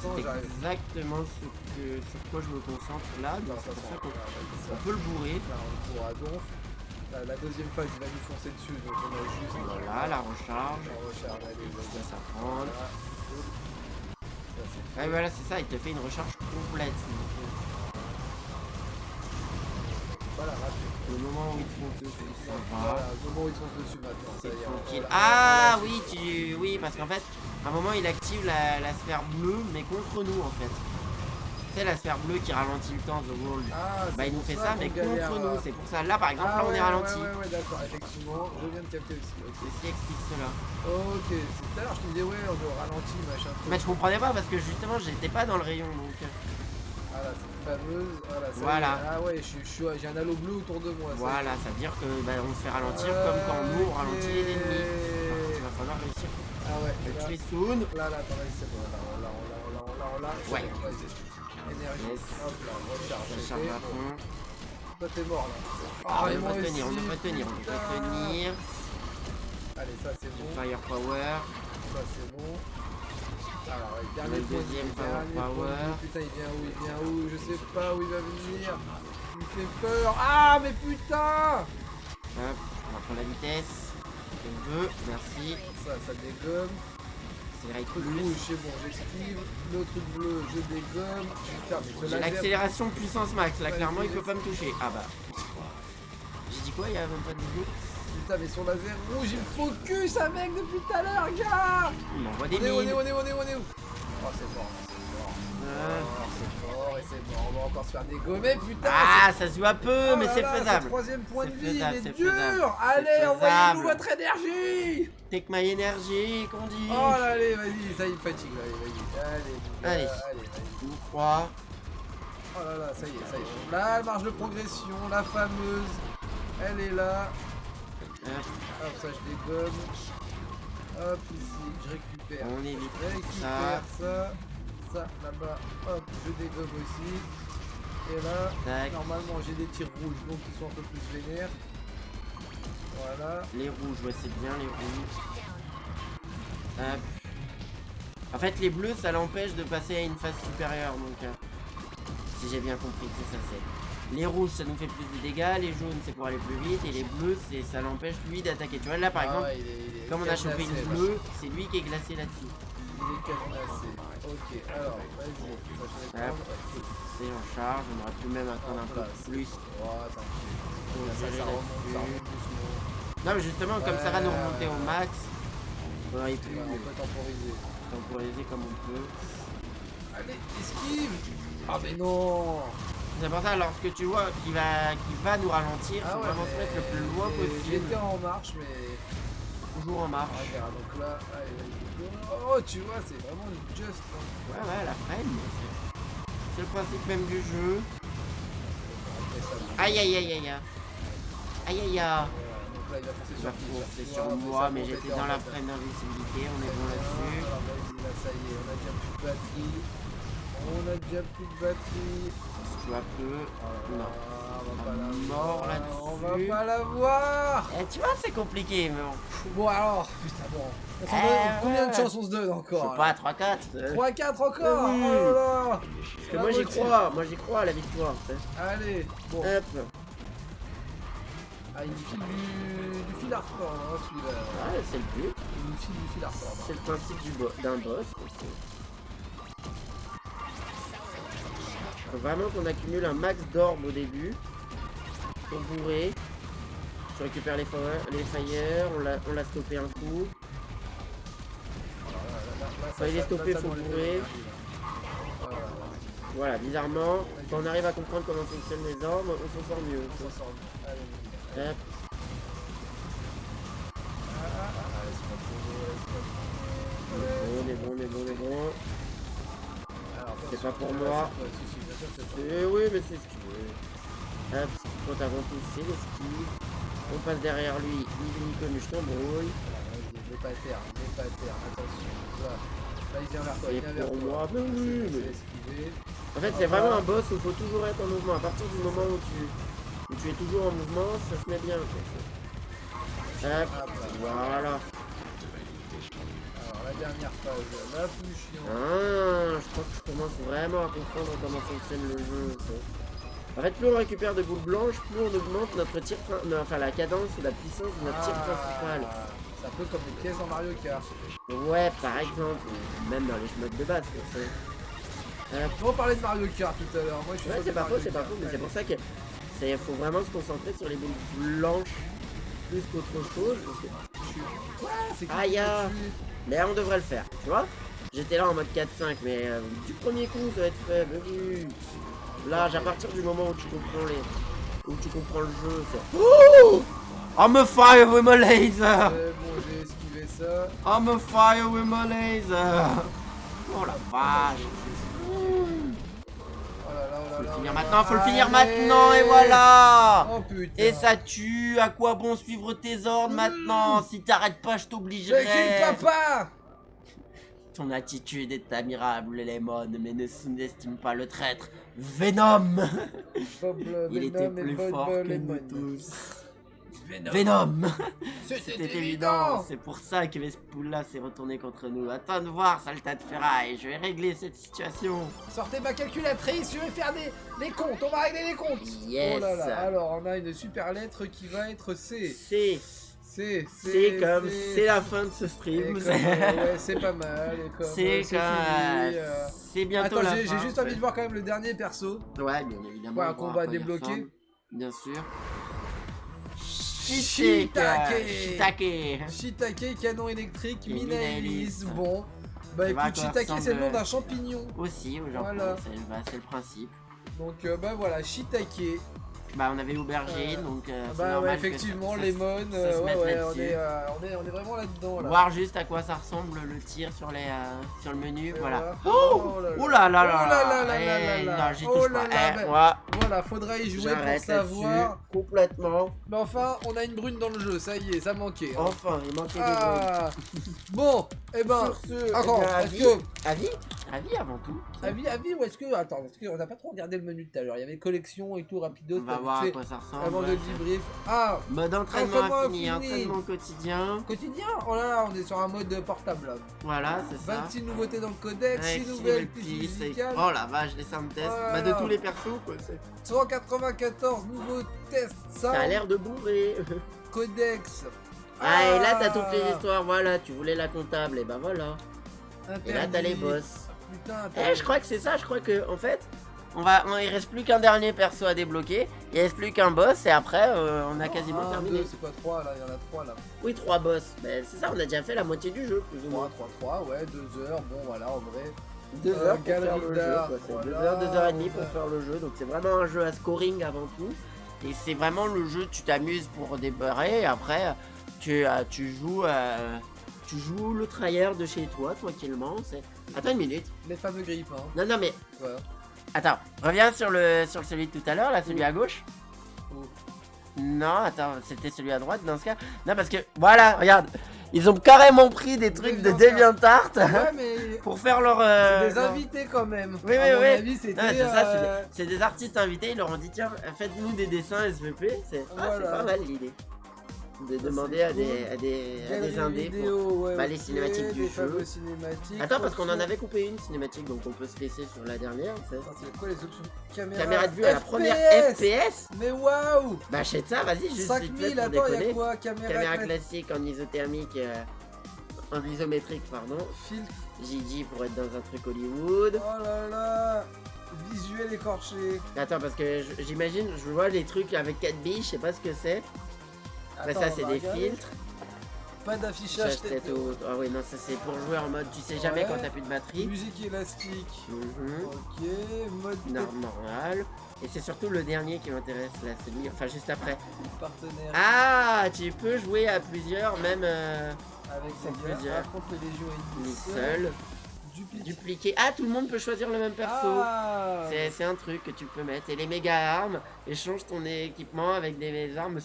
C'est exactement sur quoi je me concentre là. Donc, c'est pour ça qu'on peut le bourrer. Là, on le bourre à donf. La deuxième phase, il va nous foncer dessus, donc on a juste. Voilà, la recharge. Allez, Ça prend. Ouais, voilà, c'est ça, il te fait une recharge complète. Voilà, le moment où ils te font dessus, c'est sympa. Voilà, le moment où ils te font dessus maintenant. C'est tranquille. Ah oui, oui, parce qu'en fait, à un moment, il active la sphère bleue, mais contre nous, en fait. Tu sais, la sphère bleue qui ralentit le temps, The World. Ah, bah, il nous fait ça, mais contre nous. C'est pour ça. Là, par exemple, là, on est ralenti. Ouais, d'accord, effectivement. Je viens de capter aussi. Ceci explique cela. Ok, tout à l'heure, je te disais, ouais, on est ralenti, machin. Mais je comprenais pas parce que justement, j'étais pas dans le rayon, donc. Ah là, cette fameuse. Voilà. Ah ouais, j'ai un halo bleu autour de moi. Voilà, ça veut dire que bah, on se fait ralentir comme quand nous on ralentit les ennemis. Il va falloir réussir. Ah ouais. Tu les soon. Là, attends, c'est bon. Là. Ouais. Énergie. Yes. Hop là, recharge. Recharge à fond. Toi, t'es mort là. Ah, on devrait tenir, on devrait tenir. Allez, ça c'est bon. Firepower. Ça c'est bon. Alors, le deuxième Power. Putain, il vient où? Je sais pas où il va venir. Il me fait peur. Ah, mais putain! Hop, on va prendre la vitesse. Je veux, merci. Ça dégomme. C'est le truc rouge, c'est bon, j'esquive. Le truc bleu, je dégomme. Putain, mais j'ai l'accélération puissance max. Là, clairement, il peut pas me toucher. Ah bah. J'ai dit quoi? Il y a même pas de vidéo. Putain, mais son laser rouge, il focus un mec depuis tout à l'heure, gars! Il m'envoie des mines. On est où? Oh, c'est mort. C'est mort. On va encore se faire dégommer, putain! Ah, ça se voit peu, mais c'est faisable. Troisième point de vie, faisable, il est faisable. dur! Allez, envoyez-nous votre énergie! Take my énergie, qu'on dit. Oh là, allez, vas-y, ça y est, fatigue, vas-y. Allez. Nous 3. Oh là là, ça y est. Là, marge de progression, la fameuse. Elle est là. Hop, ça je dégomme. Hop, ici, je récupère. On évite ça. Ça, là-bas. Hop, je dégomme aussi. Et là, tac. Normalement, j'ai des tirs rouges, donc ils sont un peu plus vénères. Voilà. Les rouges, ouais, c'est bien les rouges. Hop. En fait, les bleus, ça l'empêche de passer à une phase supérieure, donc... si j'ai bien compris, c'est ça, c'est... Les rouges, ça nous fait plus de dégâts, les jaunes, c'est pour aller plus vite, et les bleus, ça l'empêche, lui, d'attaquer. Tu vois, là, par exemple, comme on a chopé une bleue, c'est lui qui est glacé là-dessus. Il est cadenassé. Ok, alors, vas-y. C'est en charge, on aurait pu même attendre un peu plus. Ça remonte doucement. Non, mais justement, comme ça va nous remonter au max, on aurait pu on peut temporiser comme on peut. Allez, esquive! Ah, mais non! C'est pour ça, lorsque tu vois qu'il va nous ralentir, faut vraiment se mettre le plus loin possible. J'étais en marche, mais... Toujours en marche. Regarde, donc là, oh, tu vois, c'est vraiment juste. Ouais, la freine. C'est le principe même du jeu. Aïe. Donc là, il va foncer sur moi, mais j'étais dans la freine d'invisibilité, on est bon là-dessus. Là, ça y est, on a déjà plus de batterie. peu à peu. Non. Mort là-dessus. On va pas la voir. Tu vois, c'est compliqué, mais bon. Bon alors, putain bon. Combien de chances on se donne encore? Je sais pas, 3-4. 3-4 encore. Oui. Oh là là. Parce que moi j'y crois à la victoire. Allez, bon. Hop. Ah, il file du fil hardcore, hein, celui-là. Ouais, c'est le but. Il file du fil hardcore. C'est le principe d'un boss. Faut vraiment qu'on accumule un max d'orbes au début. Pour bourrer. Tu récupères les fire, on l'a stoppé un coup. Quand il est stoppé, faut bourrer. Voilà, bizarrement, quand on arrive à comprendre comment fonctionnent les orbes, on s'en sort mieux. Hop. On est bon. C'est pas pour moi. Oui, mais c'est ce qu'il veut. Hop, ce qui compte avant tout, c'est l'esquive. On passe derrière lui, ni comme je t'embrouille. N'aie pas terre, attention. Là, il vient vers toi, C'est pour moi, mais oui. En fait, Ah, c'est vraiment un boss où il faut toujours être en mouvement. À partir du moment où tu es toujours en mouvement, ça se met bien. Hop, voilà. Alors, la dernière phase, la plus chiante. Je crois que je commence vraiment à comprendre comment fonctionne le jeu. En fait, plus on récupère de boules blanches, plus on augmente notre tir, enfin la cadence ou la puissance de notre tir principal. C'est un peu comme les pièces dans Mario Kart. Ouais, par exemple, même dans les shmups de base. On parlait de Mario Kart tout à l'heure. Moi, je suis c'est pas faux, mais c'est pour ça que faut vraiment se concentrer sur les boules blanches plus qu'autre chose. Aïe, mais on devrait le faire, tu vois. J'étais là en mode 4-5, mais du premier coup, ça va être fait. Là, à partir du moment où tu comprends le jeu, c'est... Oh, I'm a fire with my laser. Bon, j'ai esquivé ça. I'm a fire with my laser. Oh la vache. Faut le finir maintenant, faut le finir maintenant, et voilà. Oh putain. Et ça tue, à quoi bon suivre tes ordres maintenant? Si t'arrêtes pas, je t'obligerai. Mais quel papa! Ton attitude est admirable, Lemon, mais ne sous-estime pas le traître Venom. Il était plus fort que nous tous. Venom. C'était évident. C'est pour ça que Vespoula s'est retourné contre nous. Attends de voir, sale tas de ferraille. Je vais régler cette situation. Sortez ma calculatrice, je vais faire des comptes. On va régler les comptes. Yes. Oh là là. Alors, on a une super lettre qui va être C. C'est comme c'est la fin de ce stream. Ouais, c'est pas mal. C'est bientôt la fin. J'ai juste envie de voir quand même le dernier perso. Ouais, bien évidemment. Ouais, qu'on va débloquer. Bien sûr. Shiitake, canon électrique, Minaelis. Bon, bah écoute, Shiitake c'est le nom d'un champignon. Aussi, au Japon, voilà. C'est le principe. Donc bah voilà, Shiitake. Bah on avait aubergine, donc bah ouais, effectivement, Lemon, on est vraiment là-dedans. Là. Voir juste à quoi ça ressemble le tir sur le menu, voilà. Oh là là, j'y touche pas. Voilà, faudra y jouer pour savoir. Complètement. Mais enfin, on a une brune dans le jeu, ça y est, ça manquait. Hein. Enfin, il manquait des brunes. Bon, et ben, avis avant tout. Avis ou est-ce que... Attends, parce qu'on n'a pas trop regardé le menu tout à l'heure. Il y avait collection et tout, rapido. On va voir à quoi ça ressemble. Avant le debrief. Mode entraînement infini, entraînement quotidien. Quotidien? Oh là là, on est sur un mode portable là. Voilà, c'est ça. 26 nouveautés dans le codex, 6 nouvelles pistes musicales. Oh la vache, les sound tests. Bah de tous les persos quoi. 194 nouveaux tests. Ça a l'air de bourrer. Codex. Et là t'as toutes les histoires, voilà, tu voulais la comptable, et bah voilà. Et là t'as les boss. Putain, je crois que c'est ça, je crois que en fait, il reste plus qu'un dernier perso à débloquer, il reste plus qu'un boss et après on a quasiment terminé. C'est pas 3 là, il y en a 3 là. Oui, 3 boss, mais c'est ça, on a déjà fait la moitié du jeu plus ou moins. 3, ouais, 2 heures, bon voilà en vrai. 2 heures pour faire le jeu, c'est 2 heures, 2 heures et demie pour faire le jeu, donc c'est vraiment un jeu à scoring avant tout. Et c'est vraiment le jeu, tu t'amuses pour débarrer et après tu joues le tryhard de chez toi tranquillement. Attends une minute. Les fameux grippes hein. Non mais... Ouais. Attends, reviens sur celui de tout à l'heure, là, celui à gauche. Non, attends, c'était celui à droite dans ce cas. Non, parce que, voilà, regarde, ils ont carrément pris des trucs de DeviantArt. Ouais, mais pour faire leur... C'est des invités quand même. Oui, à mon oui. avis, c'était... C'est des artistes invités, ils leur ont dit tiens, faites-nous des dessins SVP. C'est pas mal l'idée. De demander à des indés pour les cinématiques du jeu. Attends, parce qu'on en avait coupé une cinématique, donc on peut se laisser sur la dernière. C'est quoi les options? Caméra de vue à la première FPS. Mais waouh! Bah achète ça, vas-y, juste 5000, attends, y'a quoi? Caméra classique en isothermique, en isométrique, pardon. Filtre. Gigi pour être dans un truc Hollywood. Oh là là! Visuel écorché. Attends, parce que j'imagine, je vois les trucs avec 4 billes, je sais pas ce que c'est. Bah ça c'est des filtres. Pas d'affichage tête haute. Ah oui non ça c'est pour jouer en mode tu sais jamais quand t'as plus de batterie. Musique élastique. Ok, mode normal. Et c'est surtout le dernier qui m'intéresse là, celui, enfin juste après. Partenaire. Ah tu peux jouer à plusieurs même avec plusieurs. Contre les légions ennemies seul. Dupliquer. Ah tout le monde peut choisir le même perso. C'est un truc que tu peux mettre. Et les méga armes, échange ton équipement avec des armes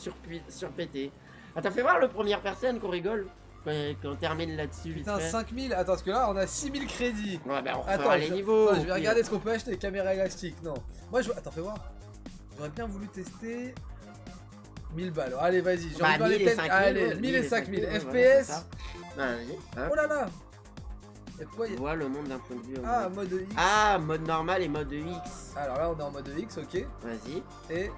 surpétées. Attends, fais voir le première personne qu'on rigole. Quand on termine là-dessus. Putain, 5000. Attends, parce que là on a 6000 crédits. Ouais, bah on refera les niveaux. Attends, je vais regarder ce qu'on peut acheter. Caméra élastique, non. Moi je. Attends, fais voir. J'aurais bien voulu tester. 1000 balles. Allez, vas-y. J'ai envie de voir les têtes. Allez, 1000 et 5000. FPS. Oh là là. Vois le monde d'un point de vue. Mode X. Ah, mode normal et mode X. Alors là, on est en mode X, ok. Vas-y. Et.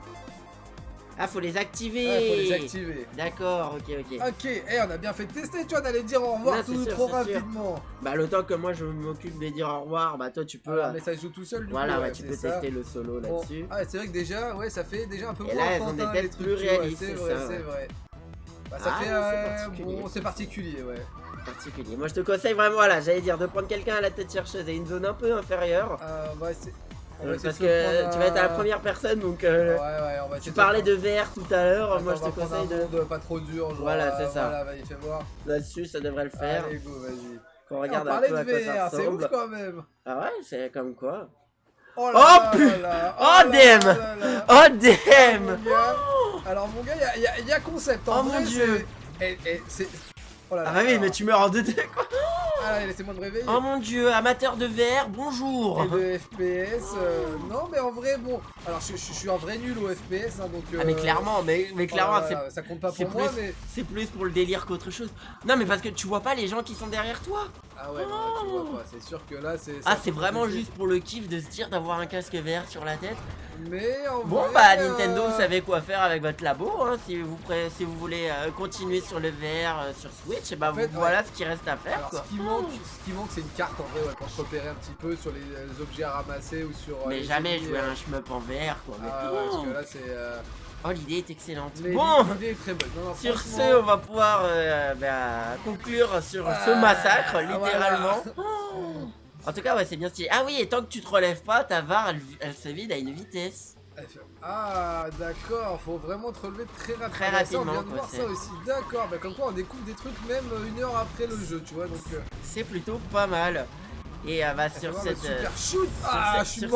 Ah, faut les activer. Faut les activer. D'accord, ok. Ok, on a bien fait tester, tu vois, on allait dire au revoir trop rapidement. Bah, le temps que moi je m'occupe de dire au revoir, bah toi tu peux. Mais ça joue tout seul, du coup. Voilà, tu peux tester le solo là-dessus. Ah, c'est vrai que déjà, ça fait déjà un peu moins. Et là, elles ont des têtes plus réalistes. C'est vrai. Bah, ça fait. Bon, c'est particulier, particulier. Moi je te conseille vraiment, voilà, j'allais dire de prendre quelqu'un à la tête chercheuse et une zone un peu inférieure. Parce que tu vas être à la première personne donc on va tu parlais de VR tout à l'heure, moi je te conseille de pas trop dur, genre, voilà c'est ça. Voilà, vas-y fais voir. Là-dessus ça devrait le faire. Allez go, vas-y. Qu'on regarde un peu à quoi ça c'est ouf quand même. Ah ouais, c'est comme quoi. Oh putain. Oh damn. Alors mon gars, il y a concept. Oh mon dieu. C'est oh là là. Ah oui, mais tu meurs en 2D quoi. Ah, laissez-moi me réveiller. Oh mon dieu, amateur de VR, bonjour. Et de FPS, non mais en vrai, bon. Alors je suis un vrai nul au FPS, hein, donc. Ah mais clairement, ça compte pas pour moi, mais. C'est plus pour le délire qu'autre chose. Non mais parce que tu vois pas les gens qui sont derrière toi. Ah ouais, non, tu vois pas, c'est sûr que là c'est. Ah, c'est vraiment juste pour le kiff de se dire d'avoir un casque VR sur la tête. Mais en bon, vrai, bah Nintendo, vous savez quoi faire avec votre labo, hein, si vous voulez continuer sur le VR sur Switch, et bah en fait, voilà ce qu'il reste à faire. Alors, quoi. Ce qui manque, c'est une carte en vrai, pour se repérer un petit peu sur les objets à ramasser ou sur. Mais jamais jouer à un shmup en VR, quoi. Parce que là c'est. Oh, l'idée est excellente. L'idée est très bonne. Non, sur ce, on va pouvoir conclure sur ce massacre, littéralement. Voilà. En tout cas, c'est bien stylé. Ah oui, et tant que tu te relèves pas, ta VAR, elle se vide à une vitesse. Ah, d'accord, faut vraiment te relever très rapidement. Très rapidement. On vient de voir ça aussi, d'accord. Bah, comme quoi, on découvre des trucs même une heure après le jeu, tu vois. Donc c'est plutôt pas mal. Et sur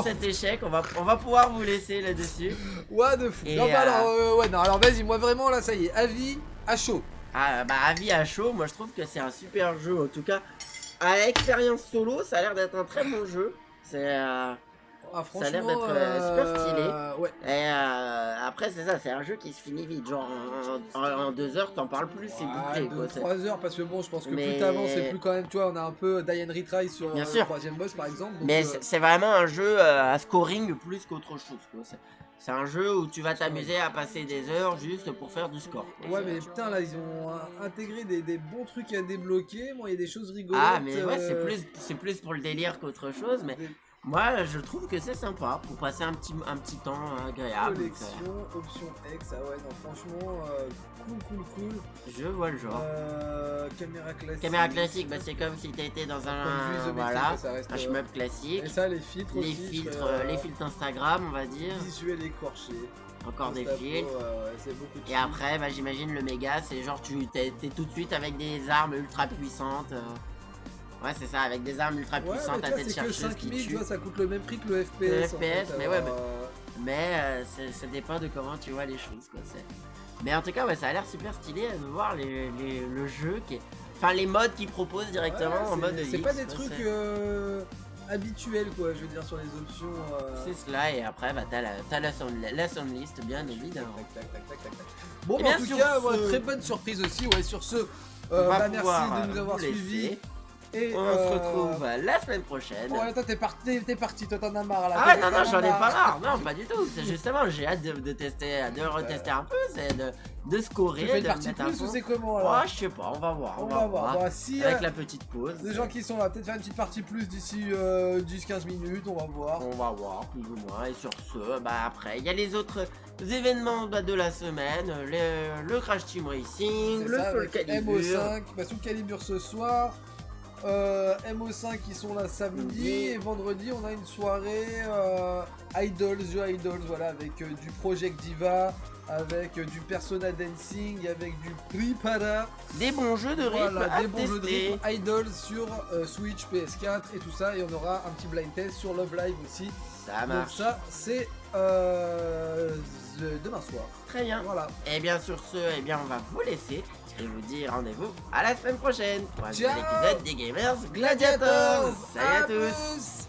cet échec, on va pouvoir vous laisser là-dessus. Ouais, de fou. Non, alors vas-y, moi vraiment là, ça y est, avis à chaud. Ah, bah, avis à chaud, moi je trouve que c'est un super jeu. En tout cas, à l'expérience solo, ça a l'air d'être un très bon jeu. Ça a l'air d'être super stylé. Ouais. Et après, c'est ça, c'est un jeu qui se finit vite. Genre en 2 heures, t'en parles plus, c'est bouclé. 3 heures, parce que bon, je pense que plus t'avances, c'est plus quand même. Tu vois, on a un peu die and retry sur le 3ème boss par exemple. Donc, mais c'est vraiment un jeu à scoring plus qu'autre chose. C'est un jeu où tu vas t'amuser à passer des heures juste pour faire du score. Ouais, mais putain, là, ils ont intégré des bons trucs à débloquer. Bon, il y a des choses rigolotes. Ah, mais ouais, c'est plus pour le délire qu'autre chose. Mais moi, je trouve que c'est sympa pour passer un petit temps agréable. Collection, option X, ah ouais, non, franchement, cool. Je vois le genre. Caméra classique. Caméra classique, bah c'est comme si t'étais dans un shmup classique. Et ça, les filtres les filtres Instagram, on va dire. Visuel écorché. Encore des filtres. Et après, bah j'imagine le méga, c'est genre t'es tout de suite avec des armes ultra puissantes. Ouais, c'est ça, avec des armes ultra puissantes à tête chercheuse qui tuent. Tu vois, ça coûte le même prix que le FPS. Le FPS, mais ouais, mais ça dépend de comment tu vois les choses, quoi. Mais en tout cas, ça a l'air super stylé de voir le jeu qui est... Enfin, les modes qu'ils proposent directement en mode. C'est pas des trucs habituels, quoi, je veux dire, sur les options. C'est cela, et après, bah, t'as la soundlist, bien évidemment. Bon, bah, en tout cas, très bonne surprise aussi, ouais, sur ce. Bah, merci de nous avoir suivis. Et on se retrouve la semaine prochaine. Ouais, toi t'es parti, toi t'en as marre là. Ah non, j'en ai pas marre, non, pas du tout. C'est justement, j'ai hâte de tester, de retester un peu, c'est de scorer. Tu fais une partie plus ou c'est comment là? Ouais, je sais pas, on va voir. On va voir. Bah, si, avec la petite pause. Les gens qui sont là, peut-être faire une petite partie plus d'ici 10-15 minutes, on va voir. On va voir, plus ou moins. Et sur ce, bah après, il y a les autres événements de la semaine, le Crash Team Racing, le Soul Calibur. MO5, bah Soul Calibur ce soir. MO5 qui sont là samedi et vendredi on a une soirée Idols, jeux Idols, voilà, avec du Project Diva, avec du Persona Dancing, avec du Pripara. Des bons jeux de rythme, voilà, des bons jeux de rythme Idols sur Switch, PS4 et tout ça, et on aura un petit blind test sur Love Live aussi. Ça marche. Donc ça c'est demain soir. Très bien. Voilà. Et bien sur ce, eh bien on va vous laisser et vous dire rendez-vous à la semaine prochaine pour un nouvel épisode des Gamers Gladiators. Salut à tous.